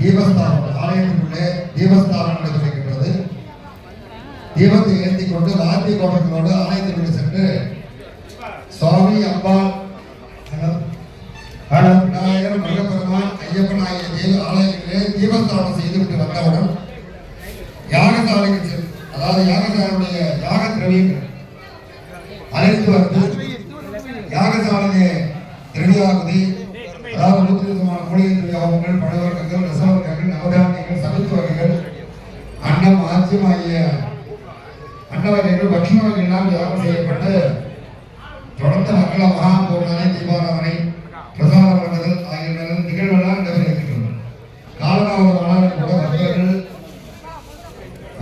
தீபஸ்தானம் ஆலயத்தினுள்ளே தீபஸ்தானம் நடைபெறுகின்றது. தீபத்தை ஏற்றி கொண்டு வாத்திய கோபங்களோடு ஆலயத்தினுள்ளே சென்று சுவாமி அம்பாள் விநாயகர் முருகப்பெருமான் ஐயப்பன் ஆகிய தேவ ஆலயங்களிலே தீபஸ்தானம் செய்துவிட்டு வந்தவுடன் யாகசாலைக்கு சென்று, அதாவது யாகசாலையுடைய யாக திரவியங்கள் அழைத்து வந்து யாகசாலையை திரவியாகுதி, அதாவது 100 விதமான மூலிகை யாகங்கள், பழவர்க்கங்கள், ரசவர்க்கங்கள், நவதானியங்கள், சமைத்து வகைகள், அன்னம், ஆச்சியம் ஆகிய அன்ன வகைகள், பட்சண வகைகள் எல்லாம் யாகம் செய்யப்பட்டு தொடர்ந்து மக்கள மகா பூர்ணனை, தீபாராதனை, பிரசாத வழங்குதல் ஆகிய நிகழ்வெல்லாம் நடைபெறுகின்றன. காலதாமதமான கூட பக்தர்கள்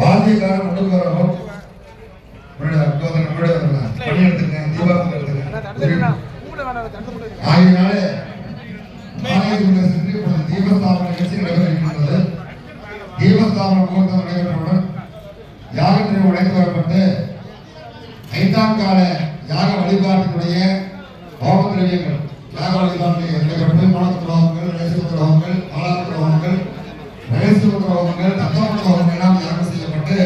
வாத்தியக்கார முடுக்காரர்கள் பணியெடுத்துங்க, தீபாவளி எடுத்துங்க ஆகியனாலே ஆலயத்திற்கு சென்று இப்பொழுது தீபஸ்தாபன நிகழ்ச்சி நடைபெறுகின்றது. தீபஸ்தாபன முகூர்த்தம் நடைபெற்றவுடன் யாகத்திற்கு உழைத்து வரப்பட்டு 5ஆம் கால யாக வழிபாட்டினுடைய ஹோம திரவியங்கள், யாக வழிபாட்டில் நடைபெற்று மனத்துலோகங்கள், நரசிம்மத்துலோகங்கள், ஆளாத்துலோகங்கள், நரசிம்மத்துலோகங்கள், தத்துவத்துலோகங்கள் எல்லாம் யாகம் செய்யப்பட்டு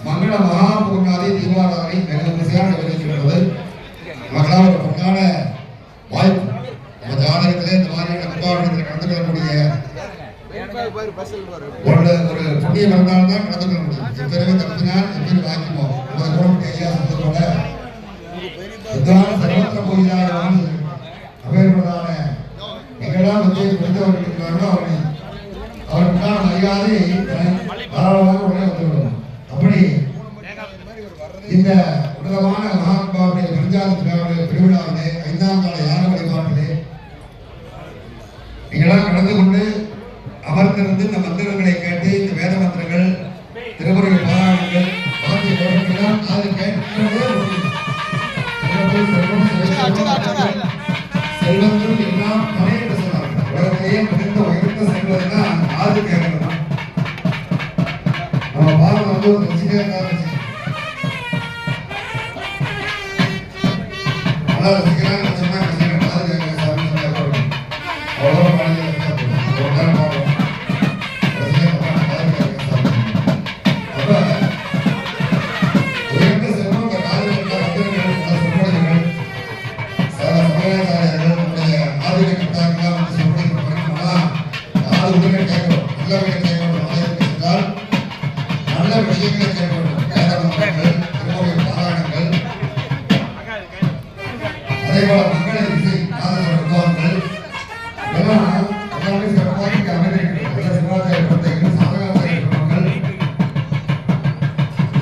மங்கள மகா பூர்ணாதி தீபாராதனை வெகு விமர்சையாக நடைபெறுகின்றது. மக்களால் ஒரு பொன்னான வாய்ப்பு. நம்ம ஜாதகத்திலே இந்த மாதிரியான கும்பாவனத்தில் கலந்து கொள்ளக்கூடிய ஒரு புண்ணிய பிறந்தால் தான் கலந்து கொள்ள முடியும். எத்தனை தப்பினால் எப்படி வாக்கிப்போம் ஐயா சொல்றது போல சர்வத்திர கோயிலாக அபேற்பதான எங்கெல்லாம் வந்து முடித்தவர்கள் இருக்கிறார்களோ அவருக்கான மரியாதை தாராளமாக உடனே வந்துவிடும். அப்படி இந்த உன்னதமான மகாத்மாவுடைய பஞ்சாயத்து பெருவிழாவிலே 5ஆம் கால யாக வழிபாட்டிலே நீங்களாம் கலந்து கொண்டு அமர்ந்திருந்து இந்த மந்திரங்களை கேட்டு, இந்த வேத மந்திரங்கள், திருமுறை பாராயணங்கள், வாத்திய கோஷங்கள்லாம் அதை கேட்கிறதே செல்வங்கள் எல்லாம் தனி என்று சொன்னார்கள். உலகத்திலேயே மிகுந்த உயர்ந்த செல்வம் தான் ஆது கேட்கணும். நம்ம பாரதம் வந்து ஒரு ரசிகா இருந்தாலும் நல்லா ரசிக்கிறாங்க சொன்னா ரசிக்கிறேன், ஆது கேட்க சாமி சொன்னா அவ்வளோ மனிதன் ஒரு நேரம் பார்ப்போம் ரசிகா ஆது கேட்க சாமி. அப்ப உயர்ந்த செல்வம்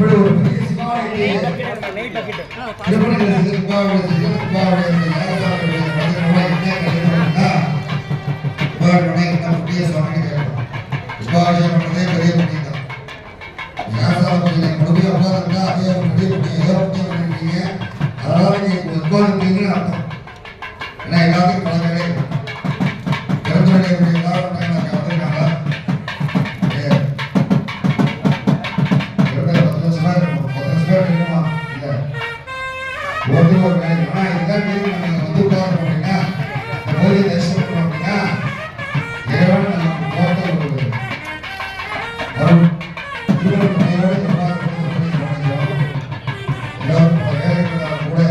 இப்படி ஒரு பெரிய சிவாலயத்தை திருப்பணிகளை செய்து சிவாவுடைய முக்கிய சுவாமிக்கு கேட்கணும். சிவாலயம் பண்ணதே பெரிய புண்ணியம் தான். வியாசார பூஜை முழுமையாக உட்கார்ந்துருந்தா அதே ஒரு பெரிய புண்ணியம். ஏதோ புண்ணியம் பண்ணிருக்கீங்க, அதனால நீங்க உட்கார்ந்துருக்கீங்கன்னு அர்த்தம். ஏன்னா எல்லாத்துக்கும் பல வேலை திறந்து வேலையை எல்லாரும் வந்திருக்காங்க. ஒரு வேலை ஆனா இதுதான் நம்ம வந்து உட்காரணும் அப்படின்னா இந்த கோயிலை தரிசனம் பண்ணணும் அப்படின்னா இறைவன் நமக்கு போட்ட ஒரு அருள் திருவள்ளுவர் எல்லாரும் பல வேலை இருந்தாலும் கூட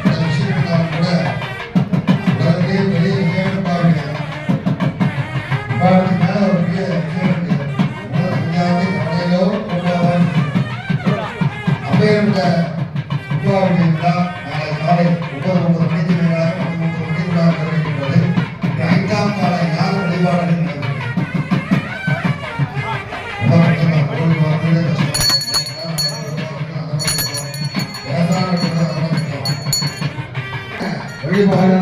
பல விஷயம் இருந்தாலும் கூட உலகத்தையே பெரிய விஷயம் பாருங்க பாரதி மேல ஒரு பெரிய விஷயம் உலகத்தையாவது கடையிலோ கொண்டாதான் அப்பேற்பட்ட நாளை காலை 9:30 மணிக்கு மேலாக 13 மணிக்குள்ளாக இருக்கின்றது. 5ஆம் கால யாக வழிபாடு வழிபாடு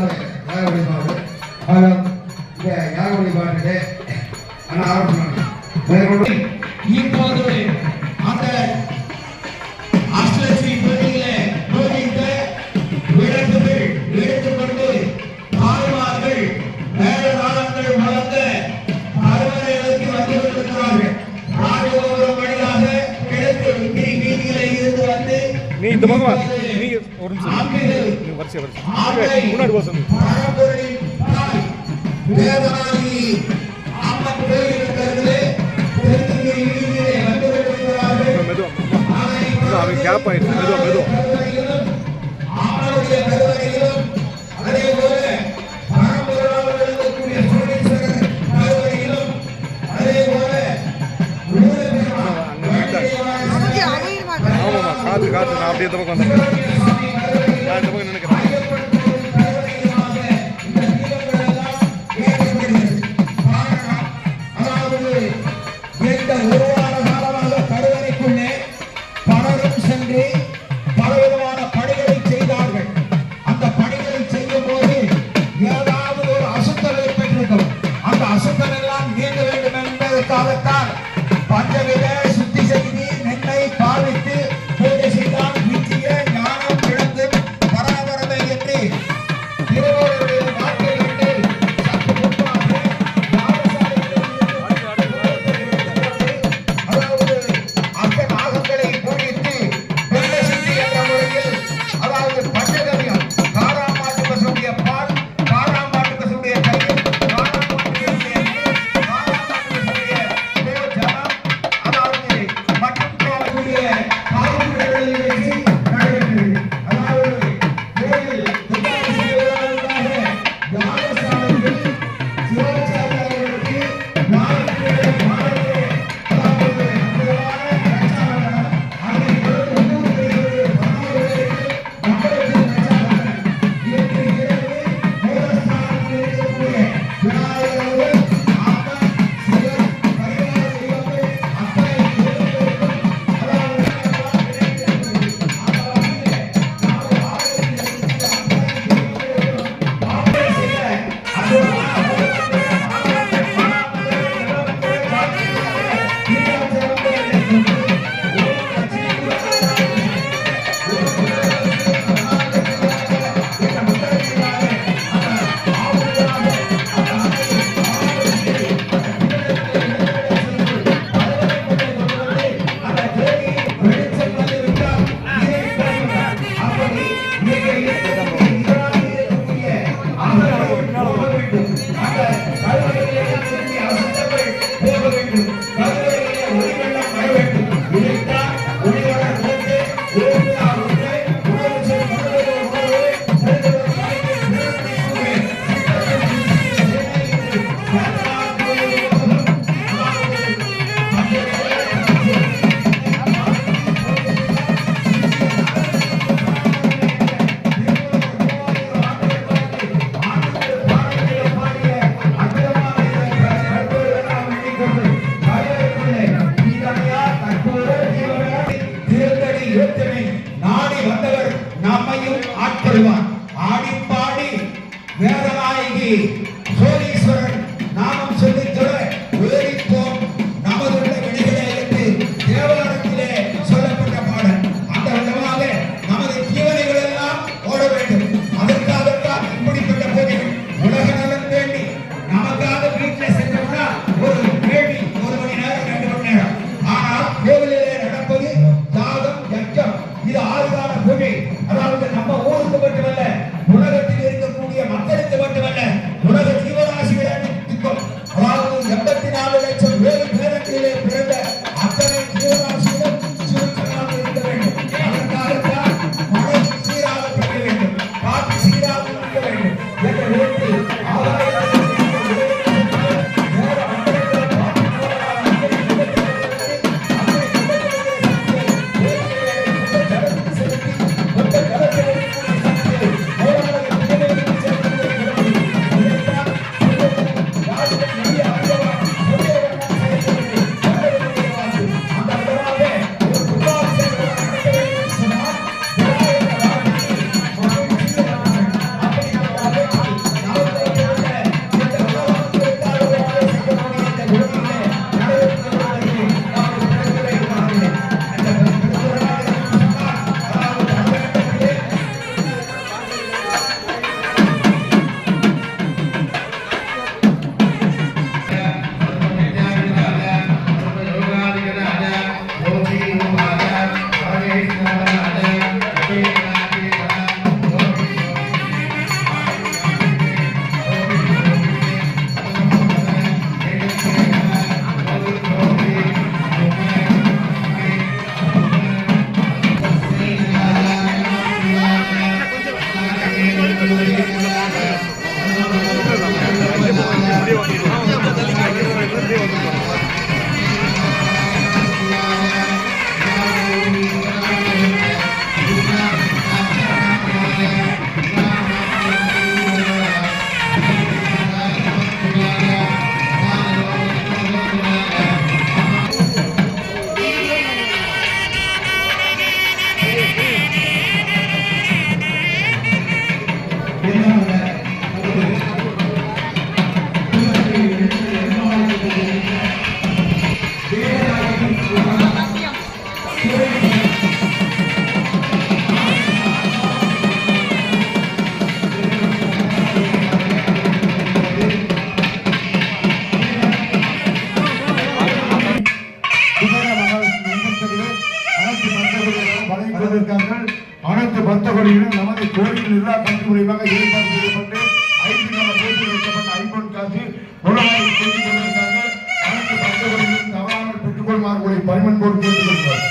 இப்போது அந்த அஷ்டலட்சுமி கோயிலிலே நோக்கிட்ட விளக்குகள் எடுத்துக்கொண்டு தாய்மார்கள் மேலதாளங்கள் வளர்ந்த அறுவரைகளுக்கு வந்து கொண்டிருக்கிறார்கள். ராஜகோபுரம் வழியாக கிழக்கு வீதியிலே இருந்து வந்து நீ இந்த பக்கம் நீ ஒரு நிமிஷம் வரிசை முன்னாடி போக சொல்லு. பரம்பொருளின் தாய் வேதநாயகி அம்மன் கோயில் இருக்கிறதிலே தெற்கு வீதியிலே வந்து கொண்டிருக்கிறார்கள். அவன் கேப் ஆயிடுச்சு. மெதுவா அவருடைய கருவறையிலும் அதே போல பரம்பொருளாக இருக்கக்கூடிய சோழேஸ்வரர் கருவறையிலும் அதே போல ஆமாம்மா காத்து நான் அப்படியே இந்த பக்கம் வந்தேன். நான் இந்த பக்கம் நினைக்கிறேன். பலவிதமான பணிகளை செய்தார்கள். அந்த பணிகளை செய்யும் போது ஏதாவது ஒரு அசுத்தம் ஏற்பட்டிருக்கும். அந்த அசுத்தம் எல்லாம் நீங்க வேண்டும் என்பதற்காகத்தான் பஞ்சவித சுத்தி செய்தி நெண்ணை பாவித்து பூஜை செய்தால் நிச்சய ஞானம் இழந்து பராபரமே வருவான். ஆடி பாடி வேதநாயகி சோழீஸ்வரன் நாமம் சொல்லித் தொழ வேடிப்போம் நமதுள்ள வினைகளே என்று தேவாரத்திலே சொல்லப்பட்ட பாடல். அந்த விதமாக நமது ஜீவனைகள் எல்லாம் ஓட வேண்டும். அதற்காகத்தான் இப்படிப்பட்ட போட்டிகள். உலக நலன் வேண்டி நமக்காக வீட்டில் சென்றோம்னா ஒரு கேள்வி 1 மணி நேரம் 2 மணி நேரம். ஆனால் கோவிலிலே நடப்பது தாகம் யஜ்ஞம். இது 6 கால பூஜை. அதாவது நம்ம ஊருக்கு மட்டுமல்ல, உலகத்தில் இருக்கக்கூடிய மக்களுக்கு மட்டுமல்ல, உலக ஜீவராசிகள் அனைத்துக்கும். அதாவது 84 லட்சம் வேதங்களிலே பிறந்த அத்தனை ஜீவராசிகளும் சுருக்கமாக இருக்க வேண்டும். அதற்காகத்தான் மழை சீராக பெய்ய வேண்டும், காற்று சீராக இருக்க வேண்டும் என்ற விதத்தில் அனைத்து பக்தர்களிடம் நமது கோயில் நிர்வாக கமிட்டி மூலியமாக ஏற்பாடு செய்யப்பட்டு 5 நாள் போட்டியில் வைக்கப்பட்ட ஐம்பொன் காசு உலகாய் செய்து கொண்டிருக்கார்கள். அனைத்து பக்தர்களிடம் தவறாமல் பெற்றுக்கொள்ளுமாறு உங்களை பரிமன்போடு கேட்டுக்கொள்கிறார்.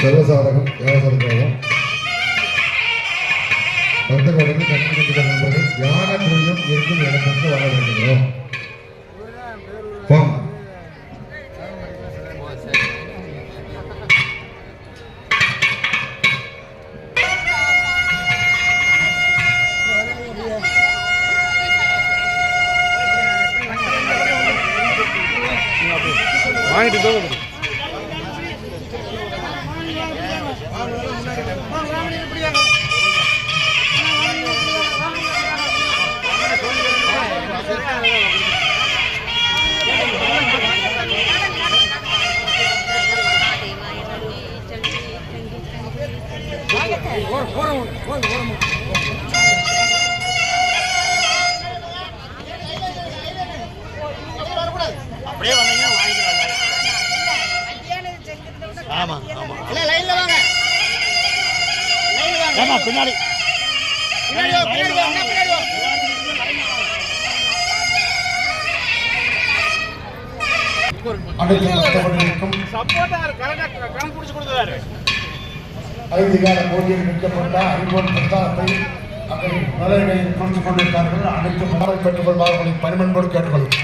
சர்வசாதகம் வியாபாரம் பக்தர்களுக்கு கண்டுபிடித்த நண்பர்கள் யான புரியும் இருக்கும் இடத்திற்கு வர வேண்டுகிறோம். வாங்கிட்டு போக அப்படியே வந்தீங்கன்னா வாங்கிக்கலாம். ஆமா ஆமா இல்ல லைன்ல வாங்க, லைன்ல வாங்க. ஆமா பின்னாடி பின்னாடி வா, பின்னாடி வா, பின்னாடி வா. ஐந்து கால போட்டியில் நிற்கப்பட்ட ஐம்பொன் பிரசாதத்தை அதை நிறைய குறித்துக் கொண்டிருக்கிறார்கள். அனைத்து பாடல் பெற்றுக்கொள்வார்களை பணிமன்போடு கேட்டுக்கொள்ளும்.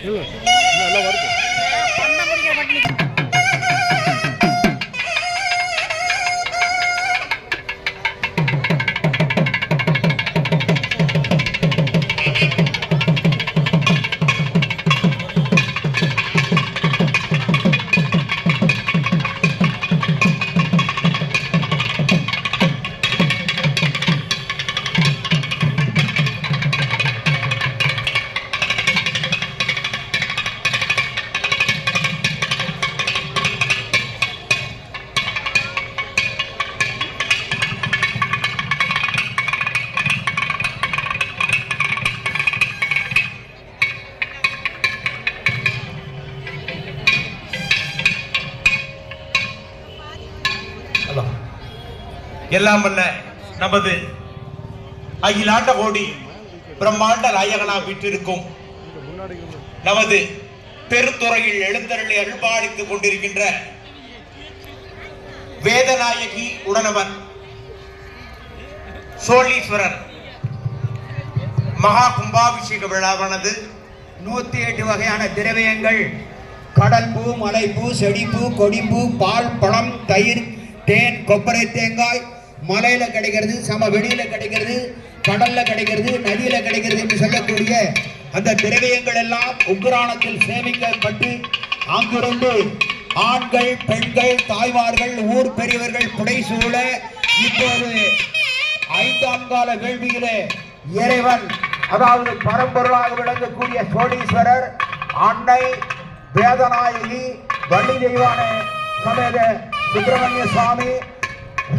இல்லை நல்லா வருது. எல்லாம் வல்ல நமது அகிலாண்ட கோடி பிரம்மாண்ட நாயகனா வீற்றிருக்கும் நமது பெருந்துறையில் எழுந்தருளை அருள்பாலித்துக் கொண்டிருக்கின்ற வேதநாயகி உடனவர் சோழீஸ்வரர் மகா கும்பாபிஷேக விழாவானது 108 வகையான திரவியங்கள், கடல் பூ, மலைப்பூ, செடிப்பூ, கொடிப்பூ, பால், பழம், தயிர், தேன், கொப்பரை தேங்காய், மலையில கிடைக்கிறது, வெளியில கிடைக்கிறது, கடல்ல கிடைக்கிறது, நதியில கிடைக்கிறது என்று சொல்லக்கூடிய அந்த திரவியங்கள் எல்லாம் உக்ரானத்தில் சேமிக்கப்பட்டு அங்கிருந்து ஆண்கள், பெண்கள், தாய்மார்கள், ஊர் பெரியவர்கள் புடைசூழ இப்போது 5ஆம் கால வேள்வியிலே இறைவன், அதாவது பரம்பொருளாக விளங்கக்கூடிய சோழீஸ்வரர், அன்னை வேதநாயகி, வள்ளி தெய்வான சமேத சுப்பிரமணிய சுவாமி,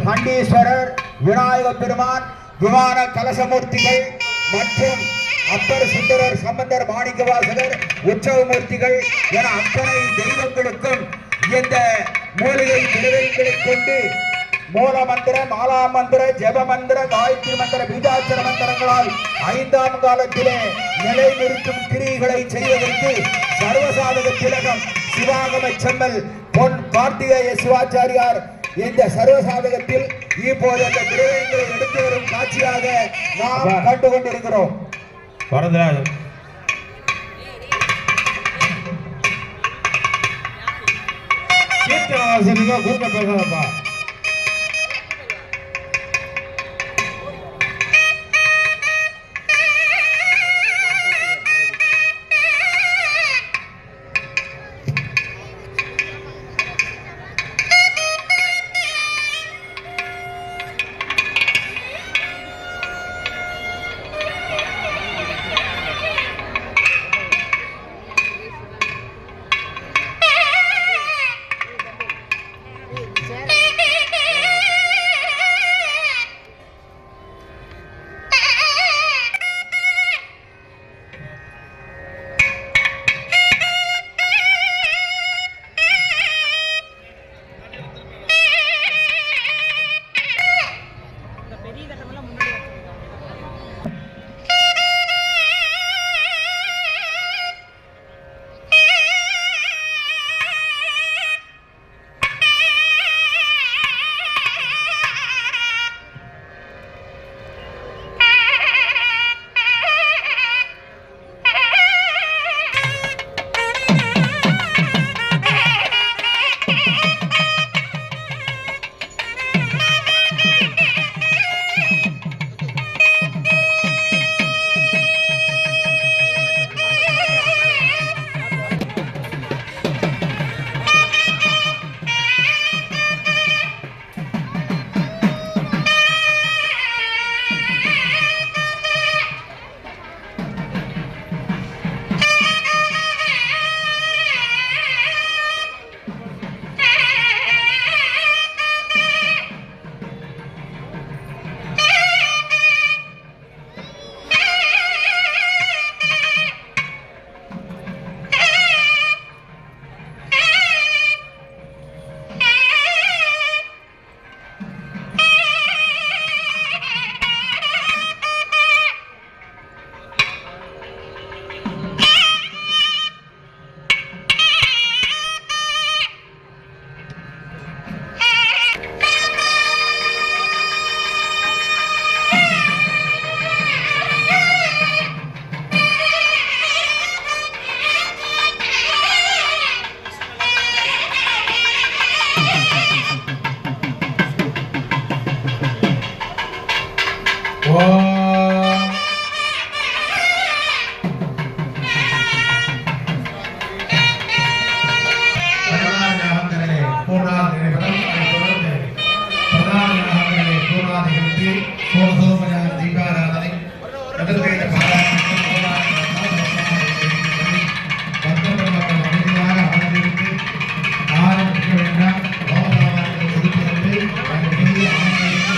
சண்டீஸ்வரர், விநாயக பெருமான், விமான கலசமூர்த்திகள் மற்றும் அப்பர், சுந்தரர், சம்பந்தர், மாணிக்கவாசகர், உற்சவமூர்த்திகள் என அத்தனை தெய்வங்களுக்கும் இந்த மூலிகை திரவியங்களை கொண்டு மூல மந்திர, மாலா மந்திர, ஜெப மந்திர, காயத்ரி மந்திர, பீஜாட்சர மந்திரங்களால் 5ஆம் காலத்திலே நிலை நிறுத்தும் கிரியைகளை செய்வதற்கு சர்வசாதக திலகம் சிவாகம செம்மல் பொன் கார்த்திகேய சிவாச்சாரியார் இந்த சர்வசாதகத்தில் இப்போது அந்த திரவியங்களை எடுத்து வரும் காட்சியாக நாம் கண்டு கொண்டிருக்கிறோம். வரதராஜன் கீர்த்தனவாசனிగా கூட்ட பேசுறப்பா. Sir. நிகழ்த்தி சோமசோமயான தீபாராதனை எதிர்கேட்ட மக்கள் அமைதியாக அமர்ந்திருந்து யாரும் இருக்க வேண்டாம். சோமசோமனை கொடுத்துவிட்டு அந்த பெரிய அமைதிக்கு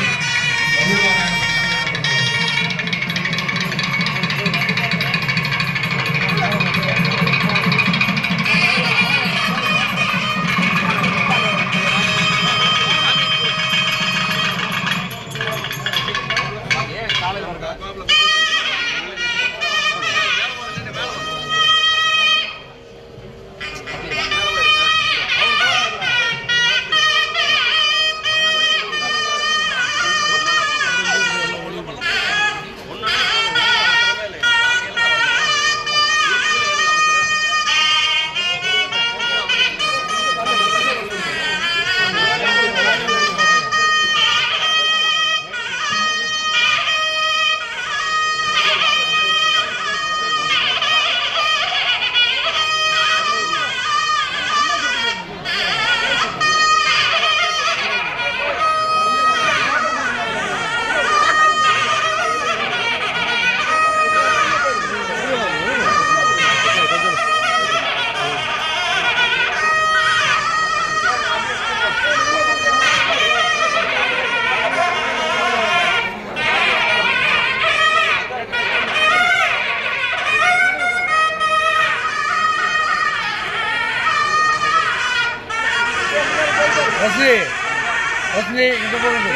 வசதி இங்கே போகுது.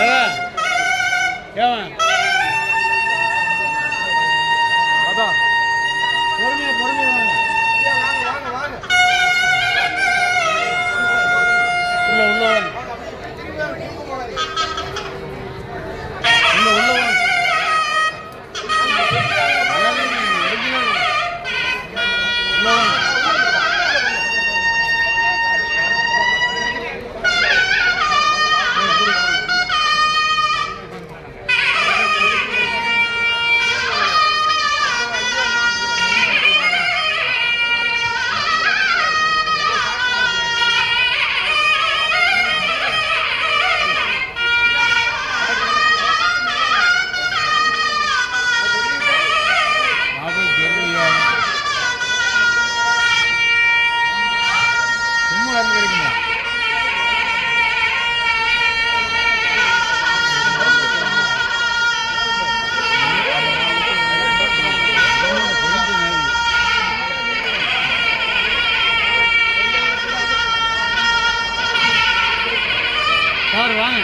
ஏன் அதான் பொறுமையா உள்ள சார் வாங்க.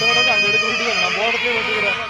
எத்தனை தடவை அங்கே எடுக்க விட்டுக்கிறேன், நான் போகிறதுலேயே விட்டுக்கிறேன்.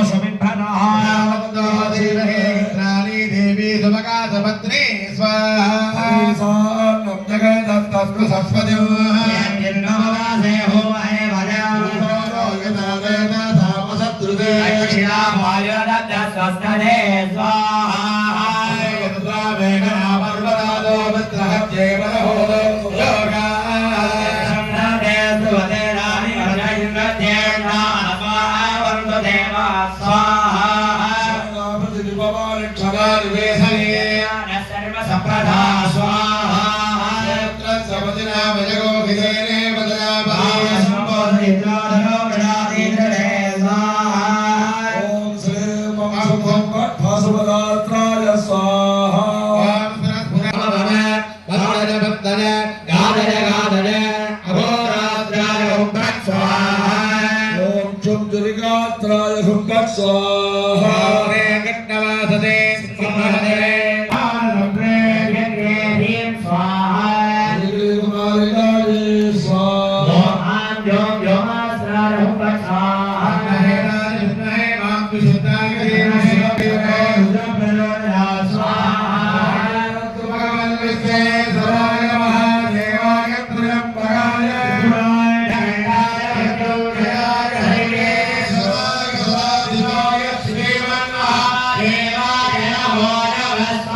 Swami शिला वायो दत्त स्वस्करे स्वाहा वेगना पर्वतादो मित्रहत्ये बलहोदो योगा संनदे सुवदे राणि अर्जयिन्द्रत्ये स्वाहा वन्दो देवा स्वाहा प्रतिभवानि क्षमानि वेसने सर्व संप्रदा स्वाहा यत्र सबदिना वजगो विदेने वदना भाय संबोधित्वादो गणाधीन्द्रे स्वाहा ओम श्री मम भासवदात्राय स्वाहा ओम भक्तने गादने गादने अघोरात्राय हुक्कत् स्वाहा ओम चुम्बुरिगात्राय हुक्कत् स्वाहा रे गट्टवासते सिंहमहते आनप्रे यज्ञे ह्रीं स्वाहा कुमारिकाय स्वाहा ओम योम योमास्त्राय हुक्कत् स्वाहा नहे मां विशुद्धाय देवस्य रुद्रप्रलोभया स्वाहा भगवान् विष्णे सदाय नमः देवाय त्र्यम्बकाय सदाशिवाय श्रीमन्महादेवाय नमो नमः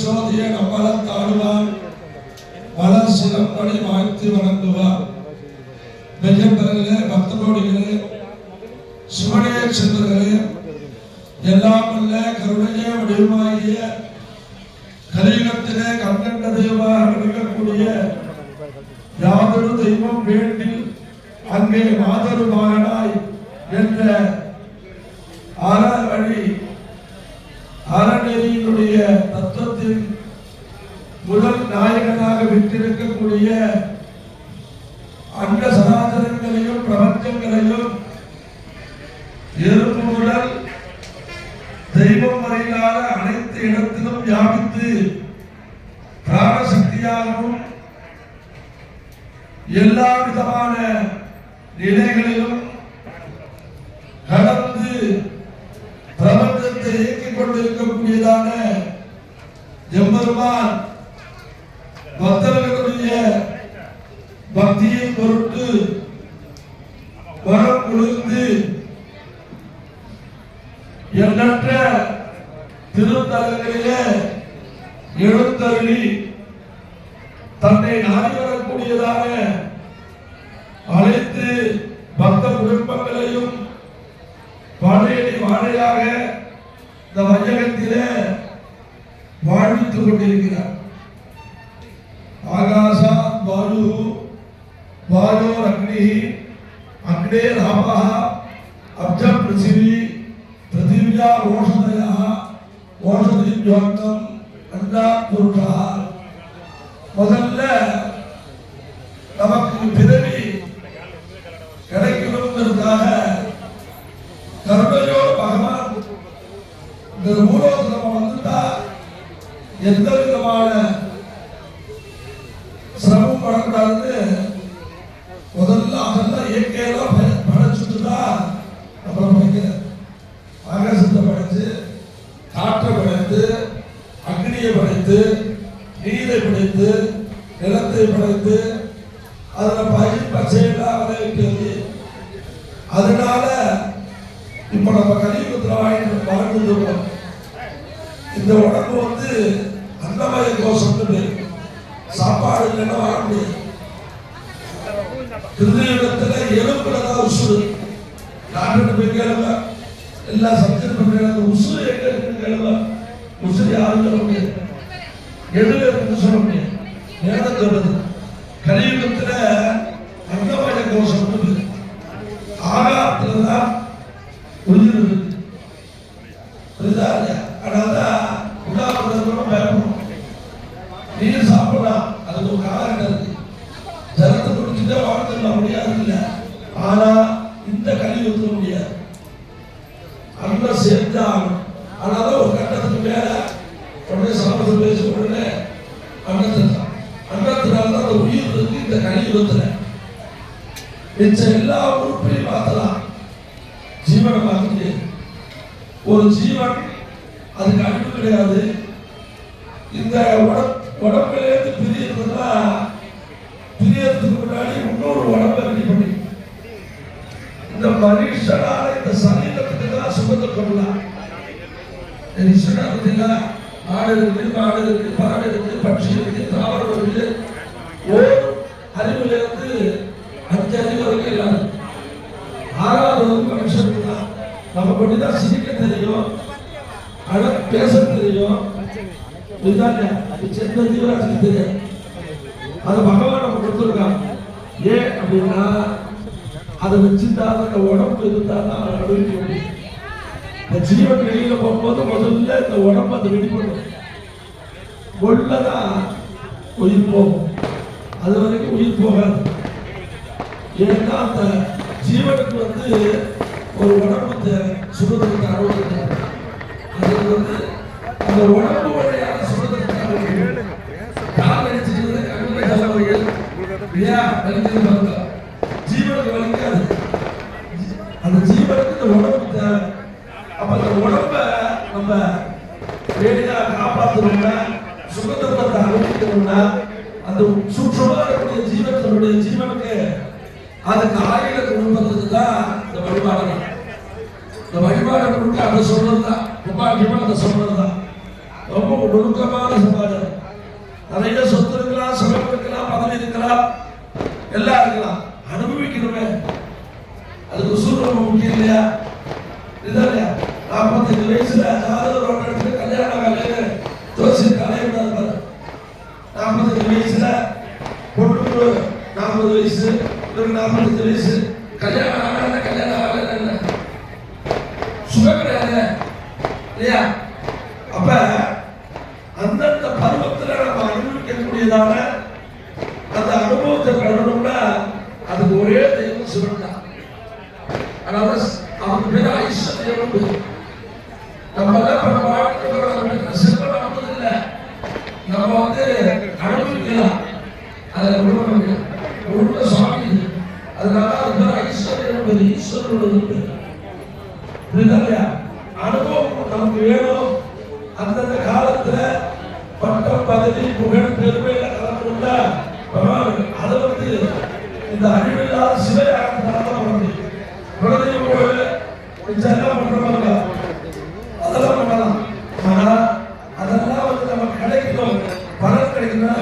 சோதிய நம்மளம் தாழ்வான் மலர் சிலம்படி வாழ்த்து வணங்குவார் மெய்யன்பர்களே பக்தகோடிகளே சிவனே செல்வர்களே எல்லாம் அல்ல கருணையே வடிவமாகிய கலியுகத்திலே கண்கண்ட தெய்வமாக விளங்கக்கூடிய யாதொரு தெய்வம் வேண்டி அங்கே மாதொரு மகனாய் என்ற அறவழி அறநெறியினுடைய தத்துவத்தின் முதல் நாயகனாக விட்டிருக்கக்கூடிய அண்ட சனாதனங்களையும் பிரபஞ்சங்களையும் எறும்பு முதல் தெய்வம் வரையிலான அனைத்து இடத்திலும் வியாபித்து பிராணசக்தியாகவும் எல்லா விதமான நிலைகளிலும் கடந்து பிரபஞ்சத்தை இயக்கிக் கொண்டிருக்கக்கூடியதான எம்பெருமான் பக்தர்களுடைய பக்தியின் பொருட்டு வரம் குளிர்ந்து எண்ணற்ற திருத்தலங்களிலே எழுந்தருளி தன்னை நாடி வரக்கூடியதான அனைத்து பக்த குடும்பங்களையும் வாழையடி வாழையாக இந்த வையகத்திலே வாழ்வித்துக் கொண்டிருக்கிறார். ஆகாசா வாயு வாயோ அக்னி அக்னே ராமஹ அப்ஜ பிருத்திவி பிருத்திவியா ஓஷதயா ஓஷதி ஜோன்னம் அண்ணா புருஷா. முதல்ல நமக்கு பிறவி கிடைக்கணுங்கிறதுக்காக கருணையோடு பகவான் இந்த பூலோகத்தில் வந்துட்டா எந்த விதமான சிரமம் படக்கூடாதுன்னு முதல்ல அதெல்லாம் இயற்கையெல்லாம் படைச்சுட்டு தான் அப்புறம் படைக்கிறார். ஆகாசத்தை படைத்து காற்றை படைத்து அக்னியை படைத்து நீரை படைத்து நிலத்தை படைத்து அதில் பயிர் பச்சையெல்லாம் விளைவிக்கிறது. அதனால இப்ப நம்ம கலியுகத்தில் வாழ்ந்துருக்கோம். இந்த உடம்பு வந்து அன்னமய கோஷம்னு பேரு. சாப்பாடு இல்லைன்னா வாழ முடியாது. திருநீளத்துல எலும்புலதான் உசுறு. டாக்டர் போய் கேளுங்க, எல்லா சப்ஜெக்ட் பண்ண உசுறு எங்க இருக்குன்னு கேளுங்க. உசுறு யாரும் சொல்ல முடியாது, எதுல இருக்குன்னு சொல்ல முடியாது. நேரம் சொல்றது கலியுகத்துல அன்னமய கோஷம்னு பேரு. ஆகாரத்துலதான் உயிர் இருக்கு. புரியுதா இல்லையா? அதனாலதான் உண்டாக்குறதுக்கு பயப்படும். நீர் சாப்பிடலாம், அதுக்கு ஒரு காலகட்டம் இருக்கு. ஜலத்தை குடிச்சுட்டே வாழ்ந்துடலாம், முடியாது இல்லை. ஆனா இந்த கலியுகத்துல முடியாது. சேர்ந்து ஆகணும். அதனால ஒரு கட்டத்துக்கு மேல உடனே சமூகத்தில் பேச உடனே அன்னத்தினால அந்த உயிர் இருக்கு. இந்த கலியுகத்துல மிச்ச எல்லா உறுப்பையும் மாத்தலாம், ஜீவனை மாற்ற முடியாது. ஒரு ஜீவன் அதுக்கு அழிவு கிடையாது. இந்த உடம்பிலேருந்து பிரியறதுன்னா பிரியறதுக்கு முன்னாடி இன்னொரு உடம்பை ரெடி பண்ணி இந்த மனுஷனால இந்த சரீரத்துக்கு தான் சுகத்தை கொள்ளலாம். ஆடு இருக்கு, மாடு இருக்கு, பாடு இருக்கு, பட்சி இருக்கு, தாவரம் இருக்கு. ஒரு அறிவுல இருந்து 5 அறிவு வரைக்கும் இல்லாது. 6வது மனுஷனுக்கு தான் நம்ம கொண்டுதான் சிரிக்க தெரியும், பேச தெரியும். சென்ற ஜீவராசிக்கு தெரியும். அது பகவான் நம்ம கொடுத்துருக்கான். ஏன் அப்படின்னா அதை வச்சுதான் அந்த உடம்பு இருந்தாதான் அதை அனுபவிக்க முடியும். இந்த ஜீவன் வெளியில போகும்போது முதல்ல இந்த உடம்பு அதை ரெடி பண்ணும். உள்ளதான் உயிர் போகும், அது வரைக்கும் உயிர் போகாது. ஏன்னா அந்த ஜீவனுக்கு ஒரு உடம்பு சுடுறதுக்கு அறுபது அது அந்த உடம்பு வழியாக சுடுறதுக்கு கால் அடிச்சுக்கிறது கண்ணுடைய தலைவர்கள் ஜீவனுக்கு வலிக்காது. அந்த ஜீவனுக்கு இந்த உடம்பு தேவை. அப்ப அந்த உடம்ப நம்ம வேடிக்கை காப்பாற்றணும்னா சுகத்தை அனுபவிக்கணும்னா அந்த சூட்சமா இருக்கக்கூடிய ஜீவனுக்கு அதுக்கு ஆயுத கொடுப்பதுக்கு தான் இந்த வழிபாடு. இந்த வழிபாடு கொடுக்க அதை சொல்றதுதான் முக்கியமா அதை சொல்றதுதான் ரொம்ப நுணுக்கமான சமாச்சாரம். நிறைய சொத்து இருக்கலாம், செலவு இருக்கலாம், பதவி இருக்கலாம், எல்லாம் இருக்கலாம், அனுபவிக்கணுமே. அதுக்கு உசூர் ரொம்ப முக்கியம் இல்லையா? இதுதான் இல்லையா? 45 வயசுல ஜாதகம் எடுத்து கல்யாணம் வேலையில ஜோசியர் கலையிடாது. 45 வயசுல பொண்ணு 40 வயசு 45 வயசு கல்யாணம் ஆகல, கல்யாணம் ஆகல, சுகம் கிடையாது இல்லையா? அப்ப அந்தந்த பருவத்துல நம்ம அனுபவிக்கக்கூடியதான அந்த அனுபவத்தை பெறணும்னா அதுக்கு ஒரே தெய்வம் சிவன் தான். அதனால அவனுக்கு பேர் ஐஸ்வர்யம். நம்ம சிவன் இல்லை, நம்ம அனுபவிக்கலாம். அதை உள்ள சுவாமி. அதனால அது பேர் ஐஸ்வர்யம். ஈஸ்வரனோட அனுபவம் நமக்கு வேணும். அந்தந்த காலத்துல பட்டம், பதவி, புகழ், பெருமையில கலந்துள்ள அதை இந்த அறிவில்லாத சிவயாகத்தினால குழந்தையும் கோயில் இதெல்லாம் பண்றவங்க அதெல்லாம் பண்ணலாம். ஆனா அதெல்லாம் நமக்கு கிடைக்கணும், பலன் கிடைக்கணும்.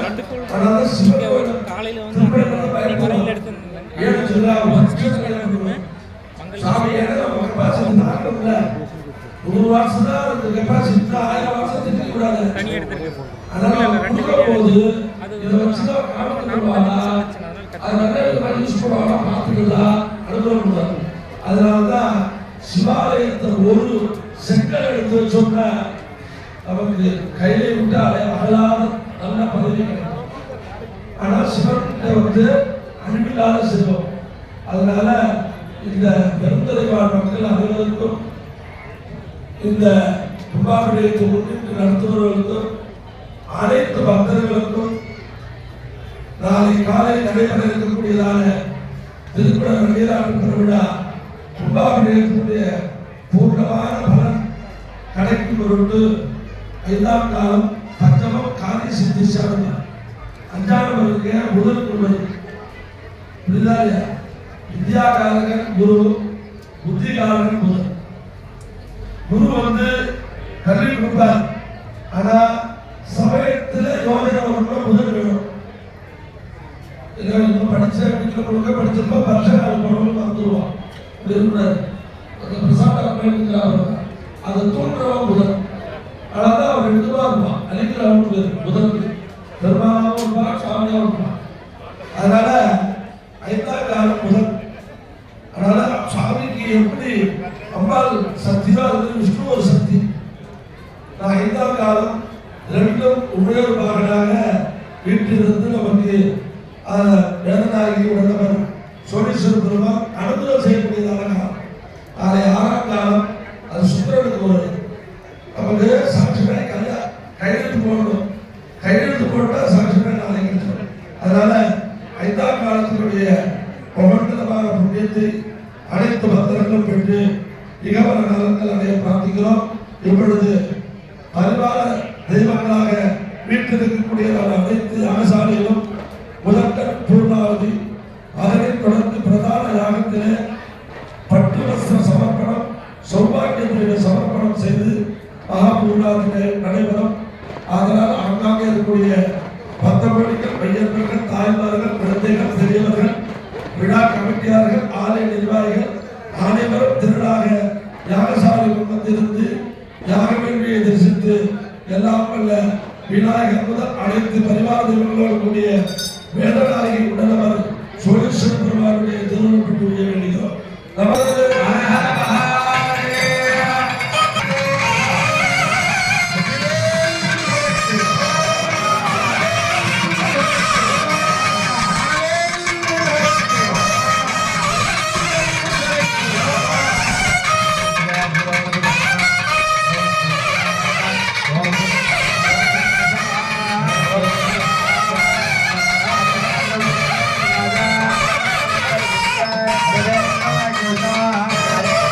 அதனால சிவன் கோயில் ஏழு ஜில்லா சாமி கெப்பாசிட்டி தாக்கம் 100 வருஷம் தான் அந்த கெப்பாசிட்டி 1000 வருஷம் திக்க கூடாது. அதனால போது இதை வச்சுதான் காரணம் அதனால யூஸ் பண்ணுவாங்க, பார்த்துக்கலாம், அனுபவம் கூடாது. அதனாலதான் சிவாலயத்தை ஒரு செங்கல் எடுத்து வச்சோம்னா நமக்கு கையில விட்டாலே அகலாத நல்ல பதவி கிடைக்கும். ஆனா சிவன் அன்பில்லாத செல்வம். அதனால இந்த பெருந்தலை வாழ் மக்கள் அனைவருக்கும் இந்த கும்பாபிஷேகத்தை முன்னிட்டு நடத்துபவர்களுக்கும் அனைத்து பக்தர்களுக்கும் நாளை காலை நடைபெற இருக்கக்கூடியதான திருக்குறள் நீராட்டு திருவிழா கும்பாபிஷேகத்தினுடைய பூர்ணமான பலன் கிடைக்கும் பொருட்டு 5ஆம் காலம் பஞ்சமம் காதி சித்தி சாதனம் 5ஆம் வருகை முதல் குருவன் வித்யாகாரகன் குரு, புத்திகாரகன் புதன். குரு கல்வி கொடுப்பார். ஆனா சமயத்துல யோஜனை வரணும், புதன் வேணும். இன்னும் படிச்ச கொடுக்க படிச்சிருப்பா வருஷம் மறந்துடுவான். பிரசாதம் அதை தோன்றவன் புதன். அதனால்தான் அவர் 2 ரூபா இருப்பான். அலிக்கிறவன் பேர் புதன். பெருமாவும் இருப்பான், சாமியாவும் இருப்பான். அதனால 5ஆம் காலம் புதன். அதனால சுவாமிக்கு எப்படி அம்பாள் சக்தியா இருந்து விஷ்ணு ஒரு சக்தி. 5ஆம் காலம் 2ம் உபயோகமாக வீட்டிலிருந்து நமக்கு வேதநாயகி உடனவர் சோழீஸ்வர பெருமாள் அனுகிரகம் செய்யக்கூடியதாக. 6ஆம் காலம் அது சுக்கிரனுக்கு பல நலன்கள் அடைய பிரார்த்திக்கிறோம். இப்பொழுது பரிவார தெய்வங்களாக வீட்டிருக்கக்கூடியதான அனைத்து யாகசாலைகளும் முதற்கண் பூர்ணாவதி, அதனைத் தொடர்ந்து பிரதான யாகத்திலே பட்டு வஸ்திர சமர்ப்பணம், சௌபாகிய சமர்ப்பணம் செய்து மகாபூர்ணாவதி நடைபெறும். அதனால் அங்காங்கே இருக்கக்கூடிய பக்தகோடிகள், பையன்கள், தாய்மார்கள், குழந்தைகள், பெரியவர்கள், விழா கமிட்டியார்கள், ஆலய நிர்வாகிகள் அனைவரும் திரளாக யாகசாலைக்கு வந்திருந்து யாக வேள்வியை தரிசித்து எல்லாம் வல்ல விநாயகர் முதல் அனைத்து பரிவார தெய்வங்களோடு கூடிய வேதநாயகி உடனவர் சோழேஸ்வர பெருமானுடைய திருமணம் பெற்று வேண்டுகிறோம். Hare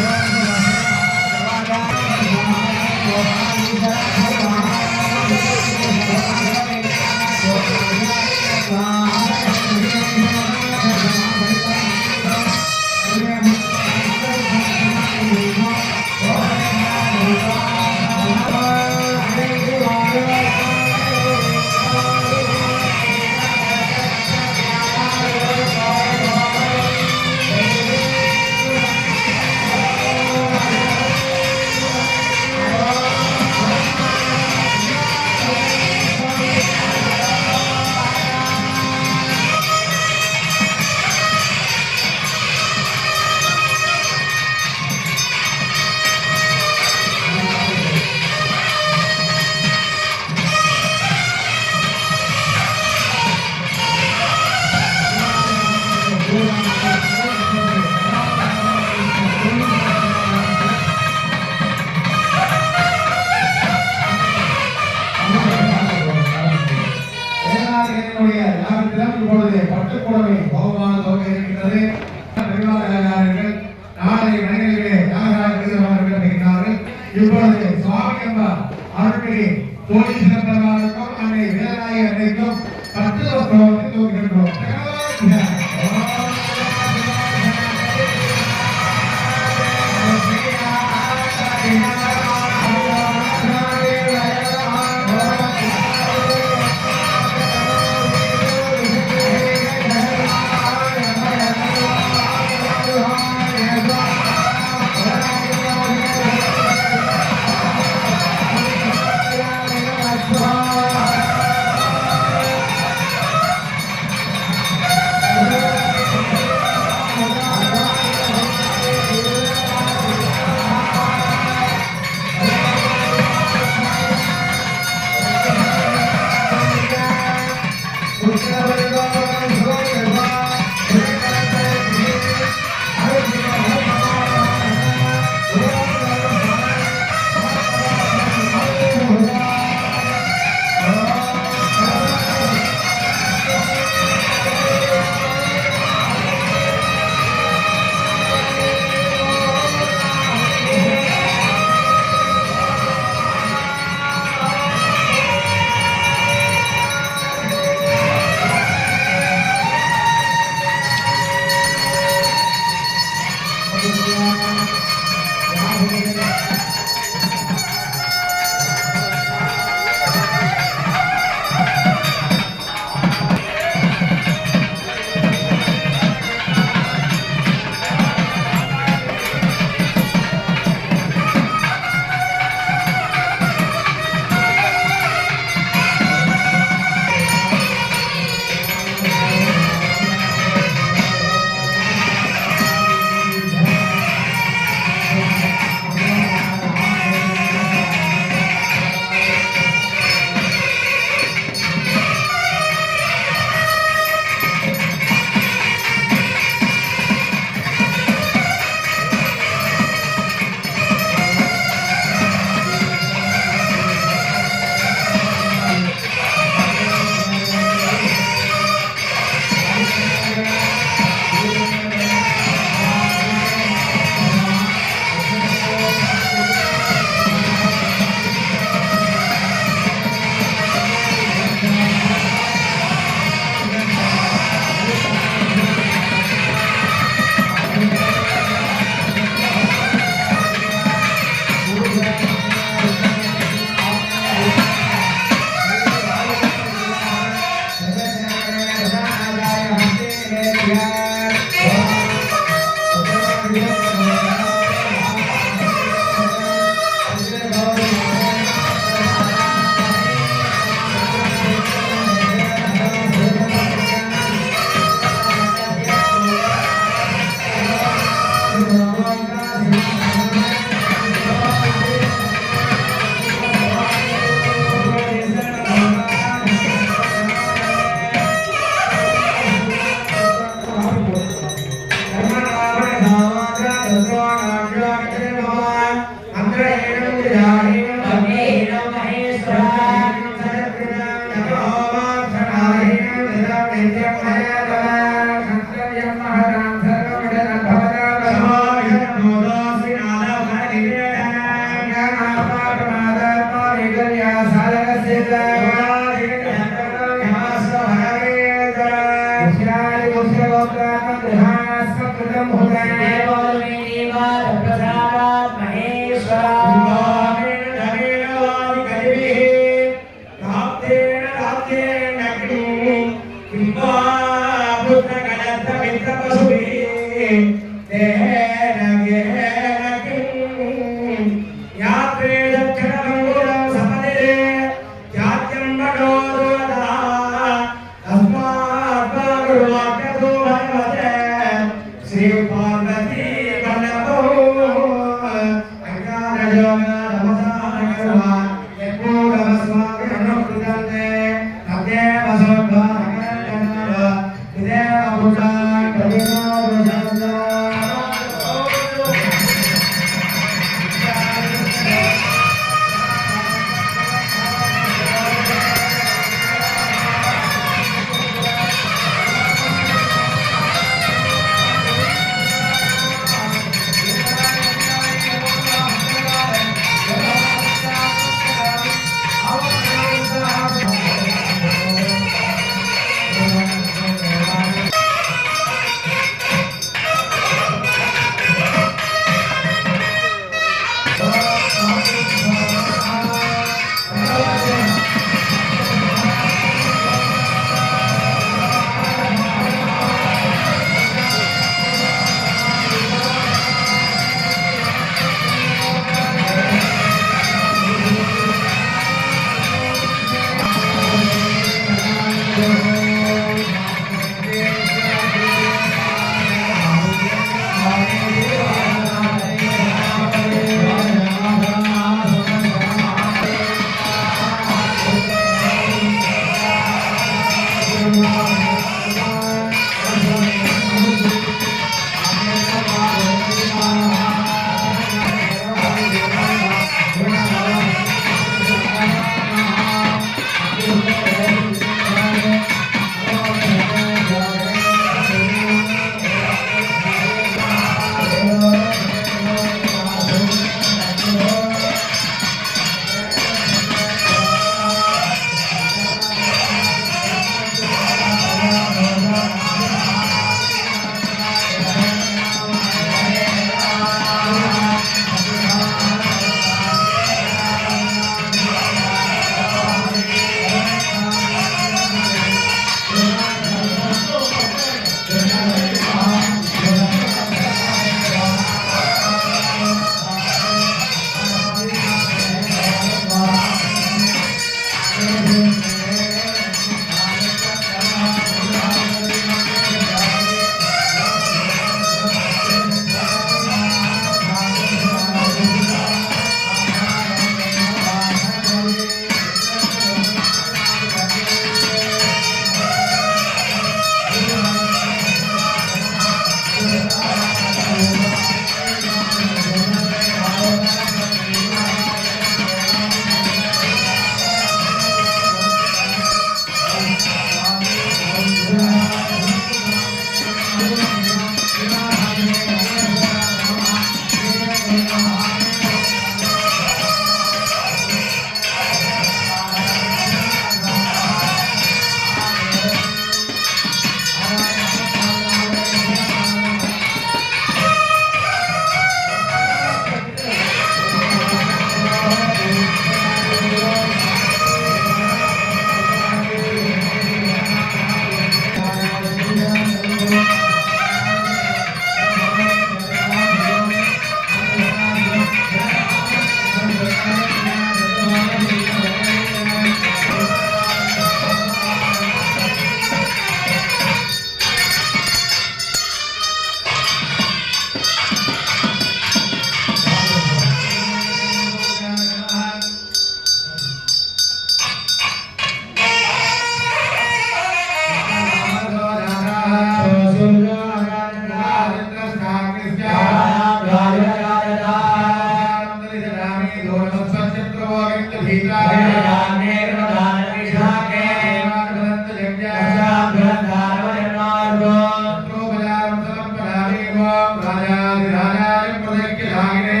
ராஜாதிராஜாய பிரதக்கிலாகினே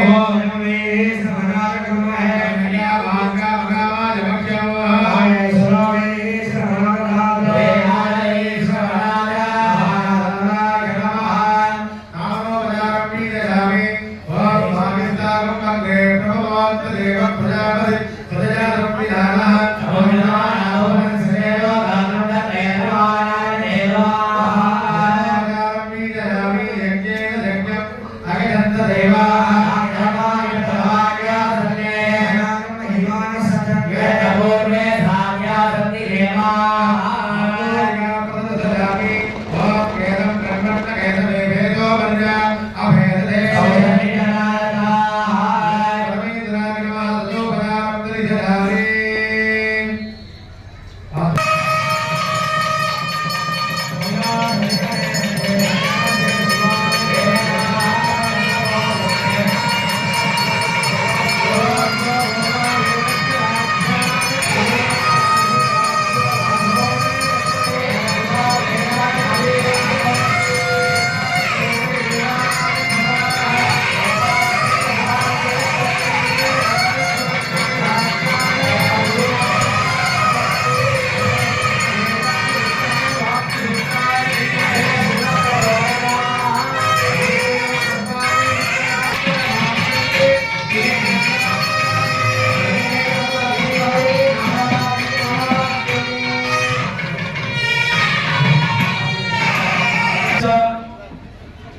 ஓம் நமே சமநாகமஹ வாங்கா மகாவாஜ பக்ஷம் ஆய சரோவே சமநாகநாதே ஆய சராஜா நாமோ பஜாமி தயாமி ஓம் பாகிஸ்தானம் வந்தே பிரபவாத் தேவ பிரஜாபதி பிரஜாபதி விதானः ஓம் நமோ சேவோ தானம் தேவாய தேவா பஜாமி தயாமி யஜ்ஞேன யஜ்ஞம் அகதந்த தேவா அகதாய தவாய சன்னே மகிமான சத்யம் வேதபூர்வே சாம்யா சந்தி தேவா பிரததயாமி ஓம் வேதம் பிரம்மண கேதமே வேதோ வர்ஜா அபேததே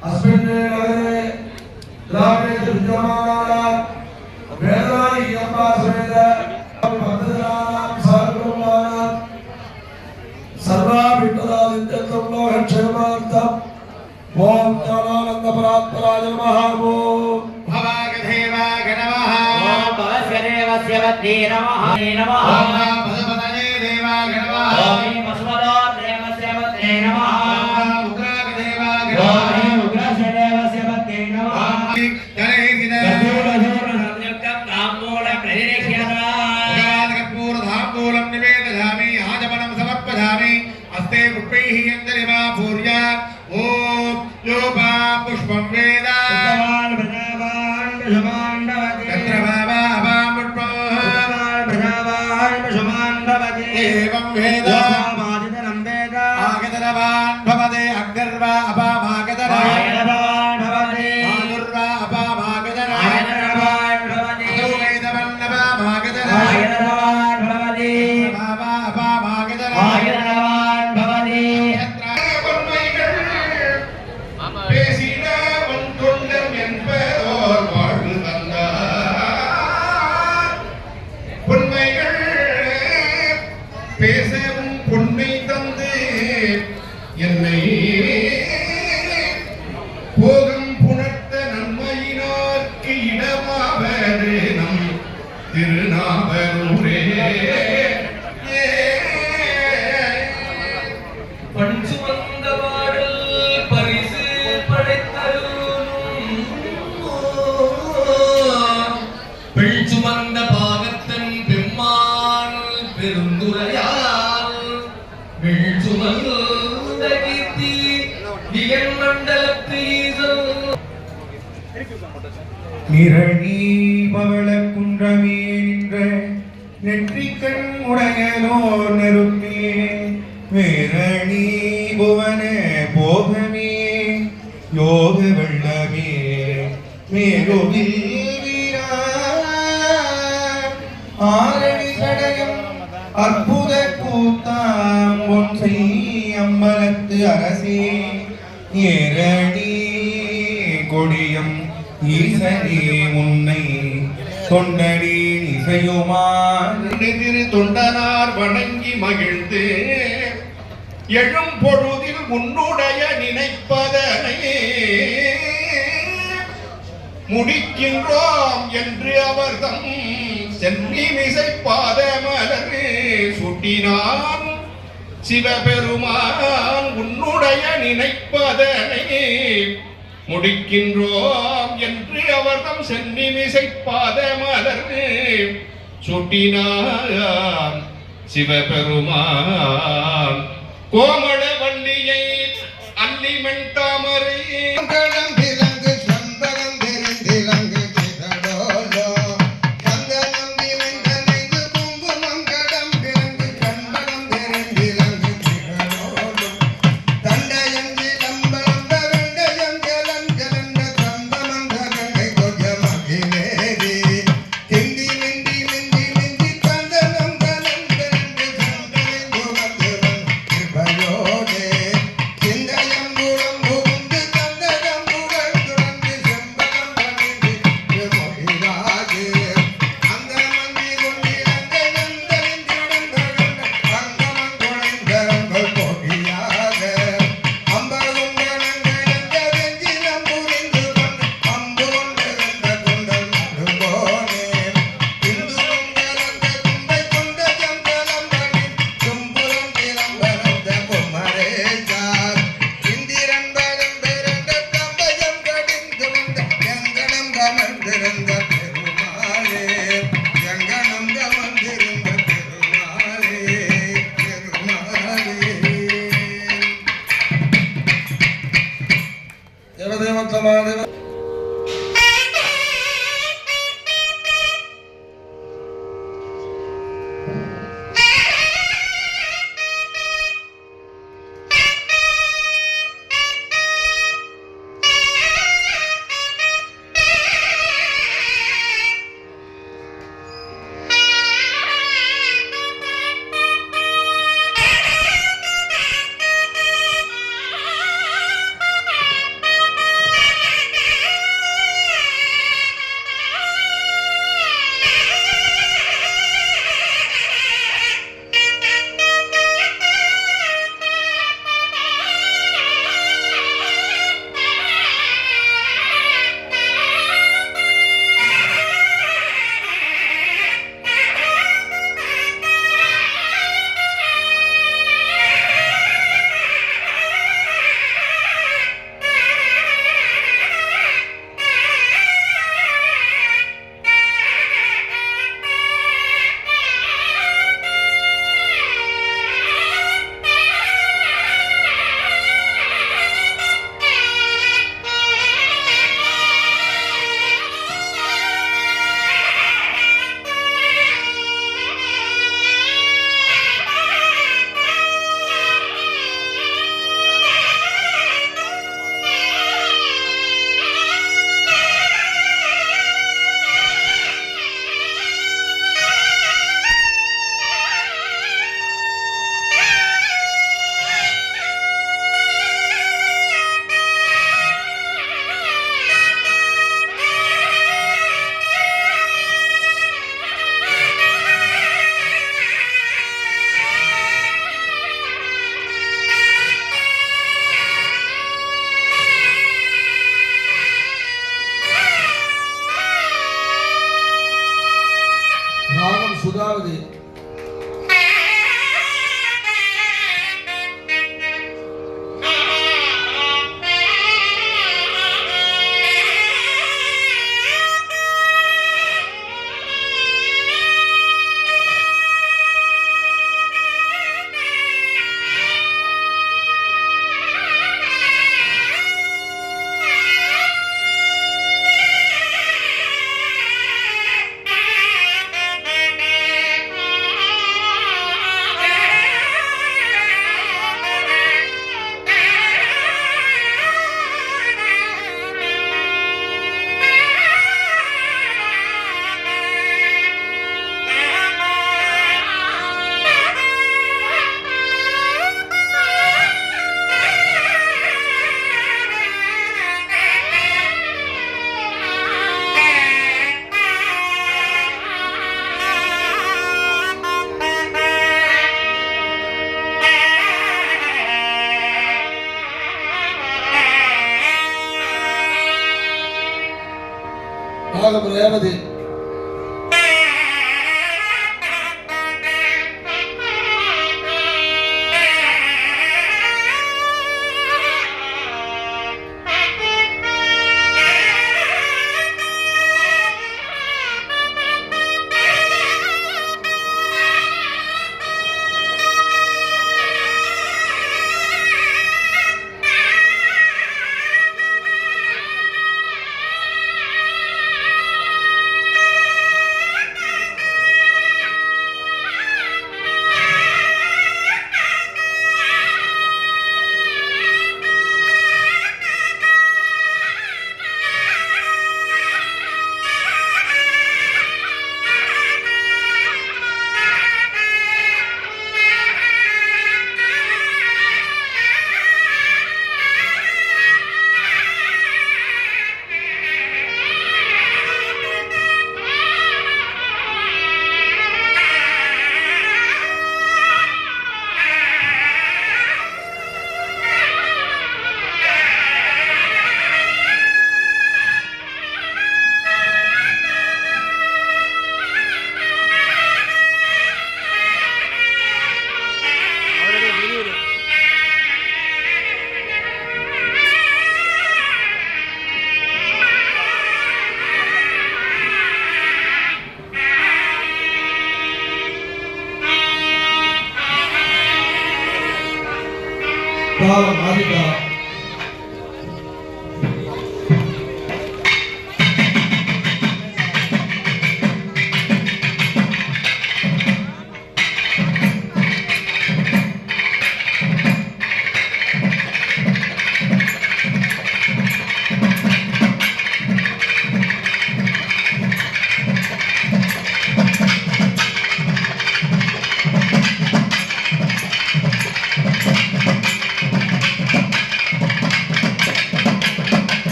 अस्मिन् नगरे ग्रामे विद्यमानानां वेदानां यम्बासमेत भक्तजनानां सर्वकुलानां सर्वाभिष्टदादित्यर्थं लोकक्षेमार्थम् ॐ ज्ञानानन्दपरात्पराय नमः ॐ भवागधेवाग नमः ओम भवस्यदेवस्य वद्ये नमः नमः ओम भगवतये देवाग नमः ओम वसुमदो देवस्य वद्ये नमः ओम उग्रागधेवाग ओम नमः उग्रस्य देवस्य वद्ये नमः जनेदिन कपूरधूरणं ताम्बूल प्रतिरक्ष्यता कर्पूरधाम्बूलं निवेदयामि आजमनं समर्पयामि हस्ते पुष्पैः अञ्जलिमा पूर्या ॐ योपा पुष्पं वेद भगवान् भगवान् भगवान् तत्र भावा पुष्पं भगवान् भगवान् भवति एवं वेद मादितनं वेद आगतनवान् भवते अग्निर्वा अपामागतन आयनवान् भवति आयुर्वा अपामागतन आयनवान् भवति अतो वेदवन्नवामागतन आयनवान् भवति भावा अपामागतन आयनवान् भवति பேசின உன் தொண்டன் என்பதோர் வாழ்வு தந்தார் பொன்மைகள் பேசவும் பொன்மை தந்து என்னை போகம் புணர்த்த நன்மையினார்க்கு இடமாவது நம் திருநாவலூரே பஞ்சு வந்த பாடல் பரிசு படைத்தரும் பெண் சுமந்த பாகத்தன் பெம்மான் பெருந்துரையால் வெள் சுமந்த கீர்த்தி வியன் மண்டலத்து ஈசன் நிரணி பவள குன்றமே நின்ற நெற்றிக்கண் உடையனோர் நெருப்பே வேரணி புவன போகமே யோக வெள்ளமே மேலுவில் வீரா ஆரணி சடகம் அற்புத கூத்தாம் ஒன்றை அம்பலத்து அரசே ஏரணி கொடியம் ஈசனே உன்னை தொண்டடி இசையுமாறு திரு தொண்டனார் வணங்கி மகிழ்ந்து எழும் பொழுதில் உன்னுடைய நினைப்பதனை முடிக்கின்றோம் என்று அவர்தம் சென்னி மிசைப்பாத மலர் சுட்டினான் சிவபெருமான் உன்னுடைய நினைப்பதனை முடிக்கின்றோம் என்று அவர்தம் சென்னி மிசைப்பாத மலர் சுட்டினான் சிவபெருமான் கோமள வள்ளியை அல்லி மணிமண் தாமரை மங்களம் விலங்கு சந்தனம் தெரிந்திலங்கு திரடோலோ சந்தனம் விலங்கனைந்து குங்குமங்கடம் விலங்கு சந்தனம் தெரிந்திலங்கு திரடோலோ தண்டயங்கிலம்பலந்த வெண்டயங்கலஞ்சலந்த சந்தமந்த கங்கை கொஜமகிலேரி திந்தி மிந்தி மிந்தி மிந்தி சந்தனம் கலந்தரண்டு சந்தனை துவந்துவன் கிருபையோடே சிந்தயங்குளம் புகுந்து கந்தகம்புகள் துறந்து செம்பகம் பணிந்து மொழிராஜே அந்த மந்தி கொண்டிருந்த நந்தனின் திருடங்கடந்த அங்கமன் குழைந்தரங்கள் கொடியாக அம்பகுங்கணங்கிழந்த வெஞ்சினம் புரிந்து கொண்டு அம்பு கொண்டிருந்த குண்டல் நடுங்கோனே இந்து கொண்டலந்த கும்பை கொண்ட ஜம்பலம் பணி தும்புரம் திறம்பரந்த பொம்மரேசார் இந்திரன் பலம் பெருந்த கம்பயம் கடிந்து வந்த எங்கனம் கமர்ந்திருந்த பெருமாளே எங்கனம் கமர்ந்திருந்த பெருமாளே தேவதேவத்தமாதேவ ராகம் சுதாவதி ராகம் ரேவதி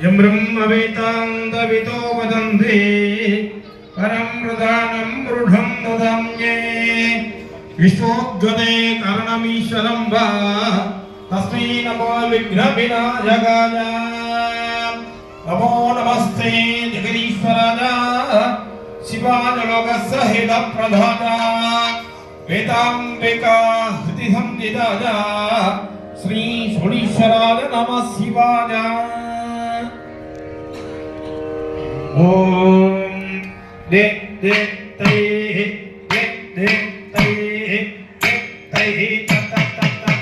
यं ब्रह्मवेदान्तविदो वदन्ति परं प्रधानं मूढं ददाम्ये विश्वोद्गते कारणमीश्वरं वा तस्मै नमो विघ्नविनायकाय नमो नमस्ते जगदीश्वराय शिवाय लोकस्य हितप्रदाय वेदाम्बिका हृतिसंहिताय श्री सोणीश्वराय नमः शिवाय ओम दे दे तैः दे दे तैः दे तैः तत तत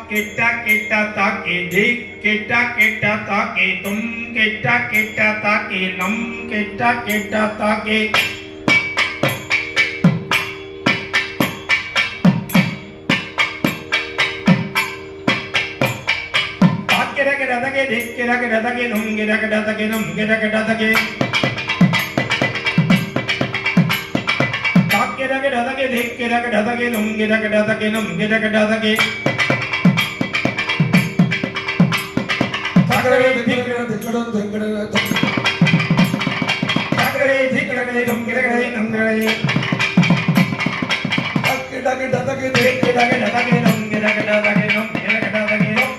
किट्टा किट्टा ताकि धिक किट्टा किट्टा ताकि तुम किट्टा किट्टा ताकि नम किट्टा किट्टा ताकि गिरा गिरा तके धिक गिरा गिरा तके नम गिरा गिरा तके नम गिरा गिरा तके ताक गिरा गिरा तके धिक गिरा गिरा तके नम गिरा गिरा तके नम गिरा गिरा तके ताकरे धिक गिरा धिक गिरा ताकरे धिक गिरा गिरा नम गिरा गिरा नम गिरा ताक गिरा गिरा तके धिक गिरा गिरा तके नम गिरा गिरा तके नम गिरा गिरा तके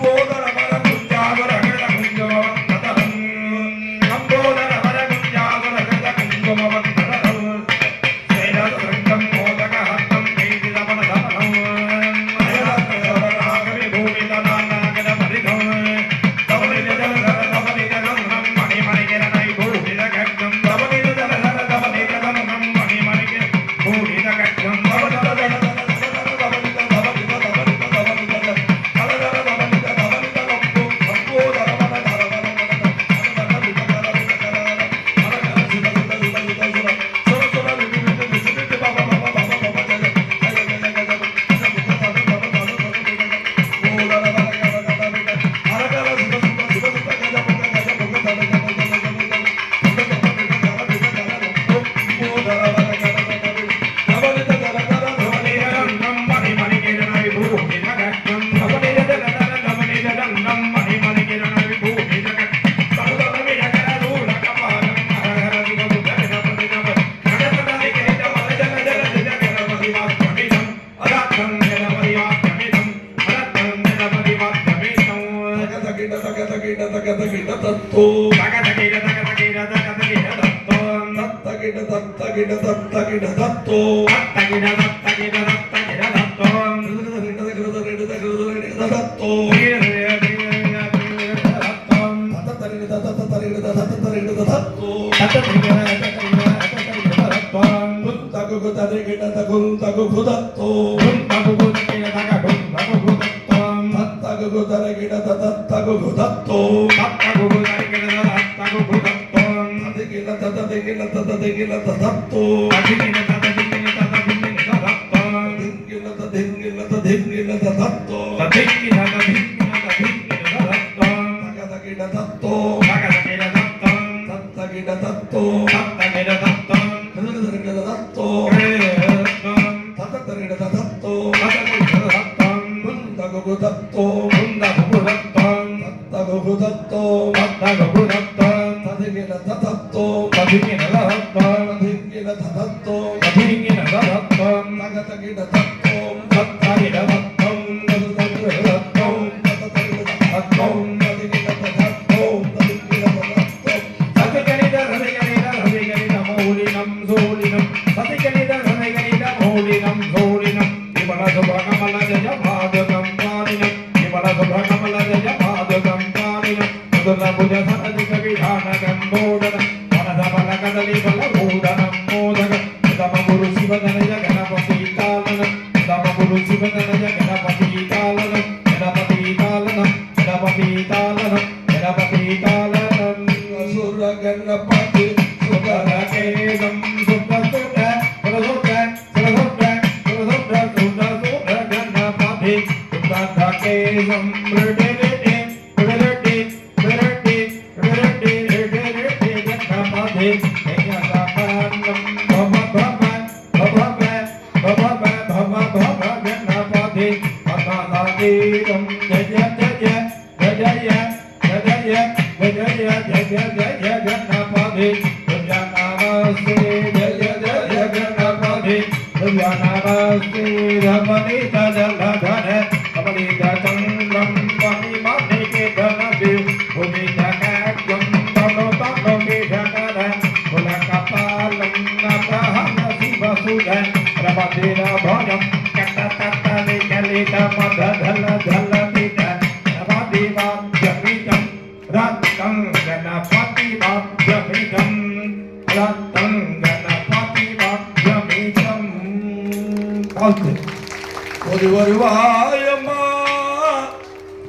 ஓடி வருவாயம்மா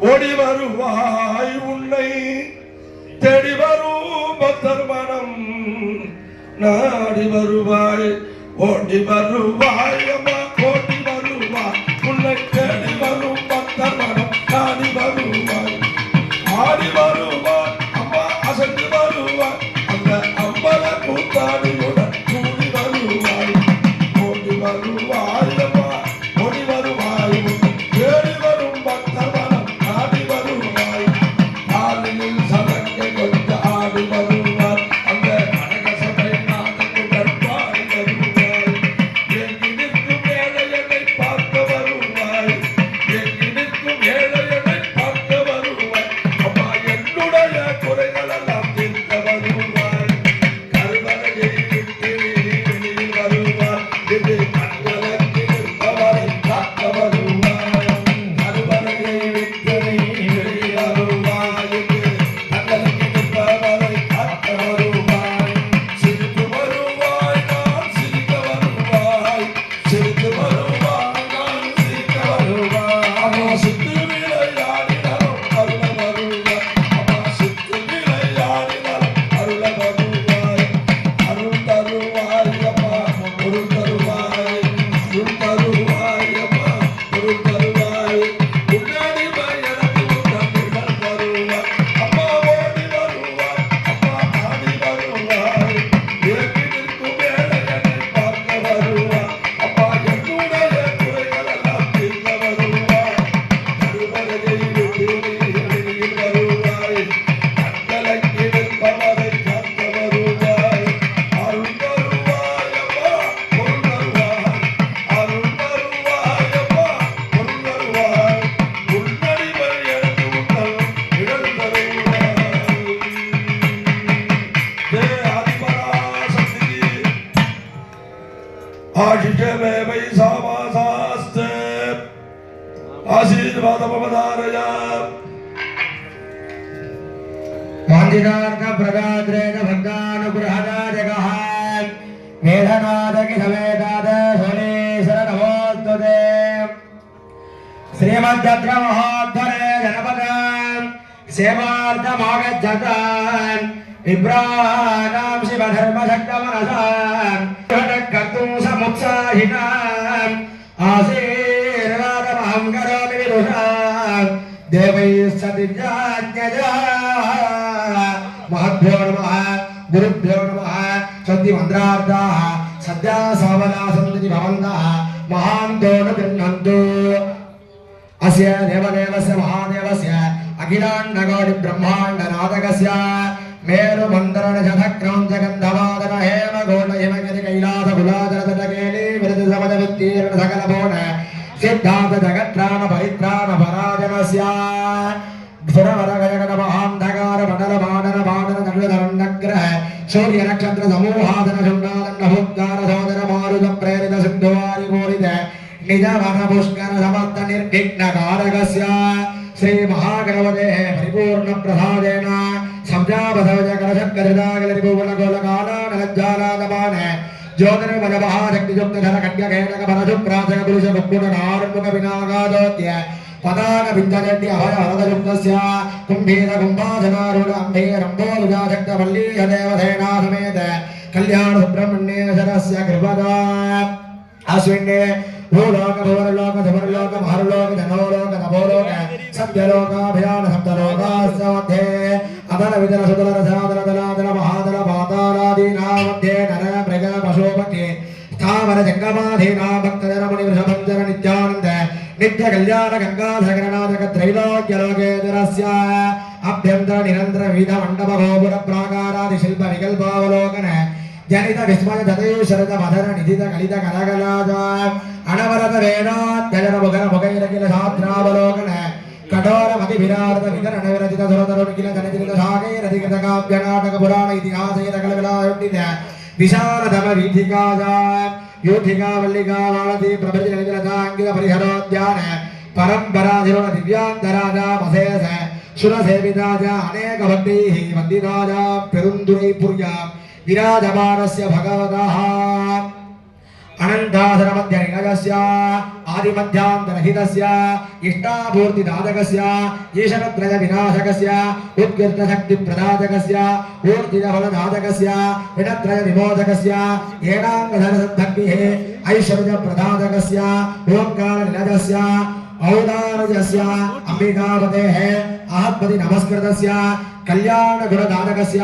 ஓடி வருவாய் உன்னை தேடி வரும் பக்தர் மனம் நாடி வருவாய் ஓடி வருவாயம்மா ஓடி வருவாய் உன்னை தேடி வரும் பக்தர் மனம் நாடி வருவாய் ஆடி வருவாய் அம்மா அசைந்து வருவாய் அந்த அம்பல கூத்தாடியுடன் கூடி வருவாய் ஓடி வருவாய் அம்மா ஓடி வருவாய் தேடி வரும் பக்தர் மனம் நாடி வருவாய் ஆளில் சதங்கை கொஞ்ச ஆடி வருவாய் அந்த கனக சபை நாட்டுடன் பாடி வருவாய் எங்கி நிற்கும் ஏழையனை பார்க்க வருவாய் எங்கி நிற்கும் ஏழையனை பார்க்க வருவாய் அம்மா என்னுடைய குறைகளெல்லாம் தீர்க்க வருவாய் கருவறையை आशिषमे वै सामासास्ते आशीर्वादमवधारय वाञ्छितार्थ प्रदाद्रेण भक्तानुग्रहदायकः मेधनादकिसमेताद सोलेश्वर नमोस्तुते श्रीमद्भद्र महोद्धरे जनपदान् सेवार्थमागच्छतान् विभ्राणां शिवधर्मशक्तमनसान् कर्तुं समुत्साहिनाम् आशीर्वादमहं करोमि विदुषाम् देवैः सतिज्ञाज्ञया महद्भ्यो नमः गुरुभ्यो नमः सद्यमन्त्रार्थाः सद्या सावला सन्ति भवन्तः महान्तो न गृह्णन्तु अस्य देवदेवस्य महादेवस्य अखिलाण्डकोटि ब्रह्माण्ड नाटकस्य मेरुमन्दरणशतक्रौञ्चगन्धवादन हेमघोष हिमगिरि कैलास कुलाचरतटकेली विरतिसमजवित्तीर्ण सकलभोण सिद्धान्त जगत्राण परित्राण पराजनस्य सुरवरगजगण महान्धकार मंडल मानन मानन नग्नग्रह सूर्य नक्षत्र समूहादन शुण्डादन भूत्कार सोदर मारुत प्रेरित सिद्धवारि मूरित निज वन पुष्कर समस्त निर्विघ्न कारकस्य श्री महागणपते परिपूर्ण प्रसादेन संजापसवज करशक्करिदागलरिपूर्ण गोलकालान लज्जालादमान ज्योतिर्मय महाशक्तियुक्त धर खड्गकेनक परशुप्राचक पुरुष कुक्कुट नारुमुख विनागादोत्य पदाक विद्यजट्य अभय वरदयुक्तस्य कुम्भीर कुम्भासनारूढ अम्भीरम्भोरुजाशक्त वल्लीय देवसेना समेत कल्याण सुब्रह्मण्येश्वरस्य कृपदा अस्मिन् भूलोक भुवनलोक सुवर्लोक महर्लोक जनोलोक नभोलोक सत्यलोकाभयान सप्तलोकास्य मध्ये अदल विदल सुदल रसादल दलादल महादल पातालादीनां मध्ये नर मृग पशु पक्षी स्थावर जंगमाधीनां भक्तजन मुनि वृषभंजन नित्यानंद नित्य कल्याण गंगाधरनाथक त्रैलोक्यलोकेश्वरस्य अभ्यंतर निरंतर विविध मंडप गोपुर प्राकारादि शिल्प विकल्पावलोकन जनित विस्मय ददेव शरद मधर निधित कलित करगलाज अनवरत वेदाध्ययन मुखर मुखैरकिल शास्त्रावलोकन कठोर मति विरारत विकरण विरचित सुरतरुणिकिल जनचित सागैरधिकृत काव्य नाटक पुराण इतिहास सकल विलायुक्तित विशालतम वीथिकाज यूथिका वल्लिका वालती प्रभृति ललितलतांकित परिहरोद्यान परंपराधिरोण दिव्यांतराज मसेस सुरसेविताज अनेक भक्तैः वन्दिताज पेरुन्दुरै पुर्या विराजमानस्य भगवतः अनंतासर मध्य निलयस्य आदिमध्यांतरहितस्य इष्टापूर्तिदायकस्य ईशनत्रय विनाशकस्य उत्कृष्ट शक्ति प्रदायकस्य ऊर्जित फलदायकस्य विनत्रय विमोचकस्य एनांगधर सद्भक्तिः ऐश्वर्य प्रदायकस्य ओंकार निलयस्य औदार्यस्य अंबिकापतेः आहत्पति नमस्कृतस्य कल्याण गुणदानकस्य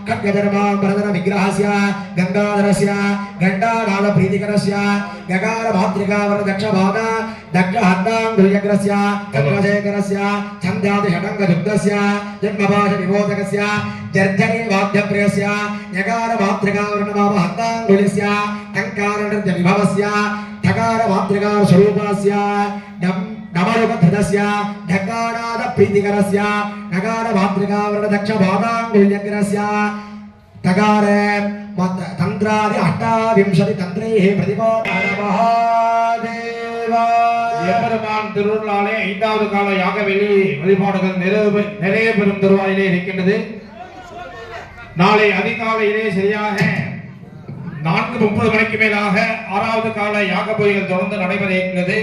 खड्गधर्मांबरधर विग्रहस्य गंगाधरस्य घंटानाद प्रीतिकरस्य गगार भात्रिकावर दक्षभाग दक्षहत्तांगुल्यग्रस्य चन्द्रशेखरस्य छन्दादि षडङ्गयुक्तस्य जन्मभाष विमोचकस्य जर्जनी वाद्यप्रियस्य यकार भात्रिकावर नमाम हत्तांगुल्यस्य टङ्कार नृत्य विभवस्य ठकार भात्रिकार स्वरूपस्य नमरुपधृतस्य ढकानाद प्रीतिकरस्य नकार भात्रिकावरण दक्ष भागांगुल्यग्रस्य तकार तंत्रादि 28 तंत्रैः प्रतिपादन महादेव எம்பெருமான் திருநாளே 5வது கால யாகவெளி வழிபாடுகள் நிறைய பெறும் தருவாயிலே இருக்கின்றது. நாளை அதிகாலையிலே சரியாக 4:30 மணிக்கு மேலாக 6வது கால யாக பூஜைகள் தொடர்ந்து நடைபெற இருக்கிறது.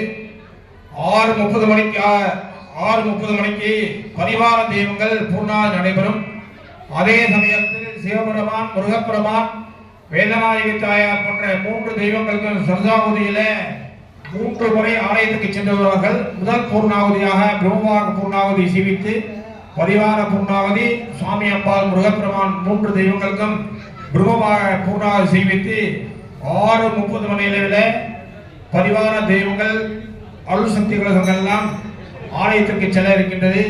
6:30 மணிக்கு பரிவார தெய்வங்கள் பூர்ணாதி நடைபெறும். அதே சமயத்தில் சிவபெருமான் முருகப்பெருமான் வேதநாயகி தாயார் போன்ற 3 தெய்வங்களுக்கு சர்ஜாகுதியில 3 முறை ஆலயத்துக்கு சென்று வருவார்கள். முதல் பூர்ணாகுதியாக பிரம்மமாக பூர்ணாகுதி சீவித்து பரிவார பூர்ணாகுதி சுவாமி அம்பாள் முருகப்பெருமான் 3 தெய்வங்களுக்கும் பிரம்மமாக பூர்ணாகுதி சீவித்து 6:30 மணி அளவில் பரிவார தெய்வங்கள் அருள் சக்தி கலசங்கள் எல்லாம் ஆலயத்திற்கு செல்ல இருக்கின்றது.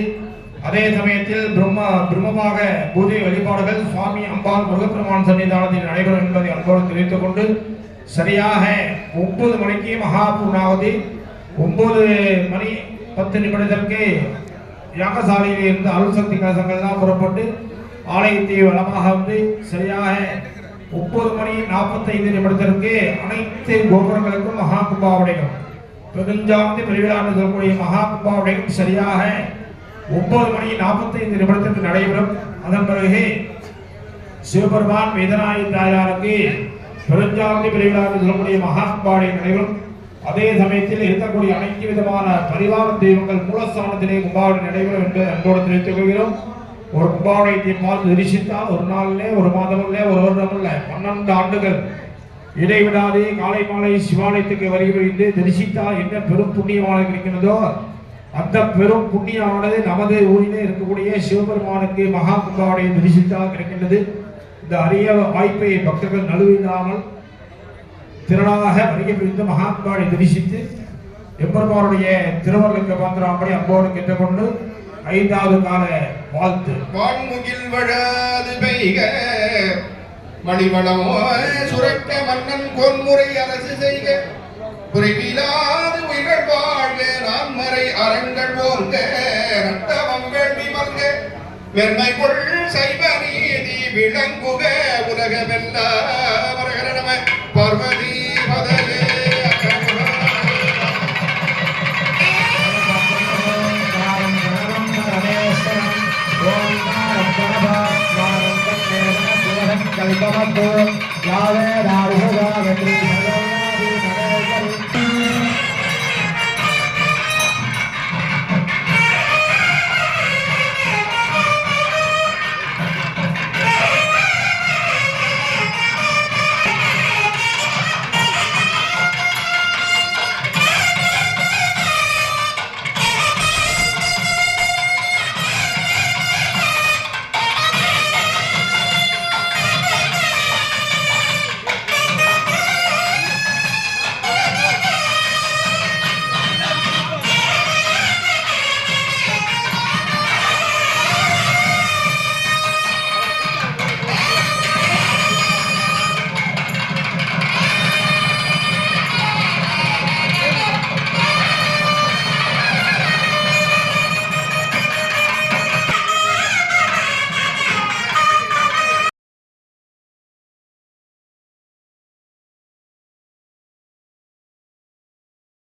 அதே சமயத்தில் பிரம்மமாக பூஜை வழிபாடுகள் சுவாமி அம்பாள் முருகப்பெருமான் சன்னிதானத்தில் நடைபெறும் என்பதை அன்போடு தெரிவித்துக் கொண்டு சரியாக 9 மணிக்கு மகா பூர்ணாவதி 9:10 யாகசாலையில் இருந்து அருள் சக்தி கலசங்கள் எல்லாம் புறப்பட்டு ஆலயத்தை வளமாக வந்து சரியாக 9:45 அனைத்து கோபுரங்களுக்கும் மகா கும்பாபிஷேகம். பெருஞ்சாந்தி பெருவிழான்னு சொல்லக்கூடிய மகா கும்பாபிஷேகம் சரியாக 9:45 நடைபெறும். அதன் பிறகு சிவபெருமான் வேதநாயகி தாயாருக்கு பெருஞ்சாந்தி பெருவிழான்னு சொல்லக்கூடிய மகா கும்பாபிஷேகம் நடைபெறும். அதே சமயத்தில் இருக்கக்கூடிய அனைத்து விதமான பரிவார தெய்வங்கள் மூலஸ்தானத்திலே கும்பாபிஷேகம் நடைபெறும் என்று அன்போடு தெரிவித்துக் கொள்கிறோம். ஒரு கும்பாபிஷேகத்தை பார்த்து தரிசித்தால் ஒரு நாளிலே, ஒரு மாதம் இல்லை, ஒரு வருடம் இல்லை, 12 ஆண்டுகள் இடைவிடாதே காலை மாலை சிவாலயத்துக்கு வருகிறது தரிசித்தால் என்ன பெரும் புண்ணியமாக கிடைக்கிறதோ அந்த பெரும் புண்ணியமானது நமது ஊரிலே இருக்கக்கூடிய சிவபெருமானுக்கு மகா கும்பாபிஷேகம் தரிசித்தால் கிடைக்கின்றது. இந்த அரிய வாய்ப்பை பக்தர்கள் நழுவிடாமல் திரளாக வருகை புரிந்து மகா கும்பாபிஷேகம் தரிசித்து எம்பெருமானுடைய திருவருளுக்கு பாத்திராம்படி அன்போடு கேட்டுக்கொண்டு 5வது கால வாழ்த்து. வான்முகில் வழாது பெய்க மணிவளமோ சுரக்க மன்னன் பொன்முறை அரசு செய்க குறைவிலாது உயிர்கள் வாழ்க நான்மறை அரண்கள் ஓங்க நட்டவம் வேள்வி மல்க வெண்மை கொள் சைவ நீதி விளங்குக உலகமெல்லாம் வரகர நம பார்வதி பதவே. கல்பமத்தோ யாவே ராகுகா வெற்றி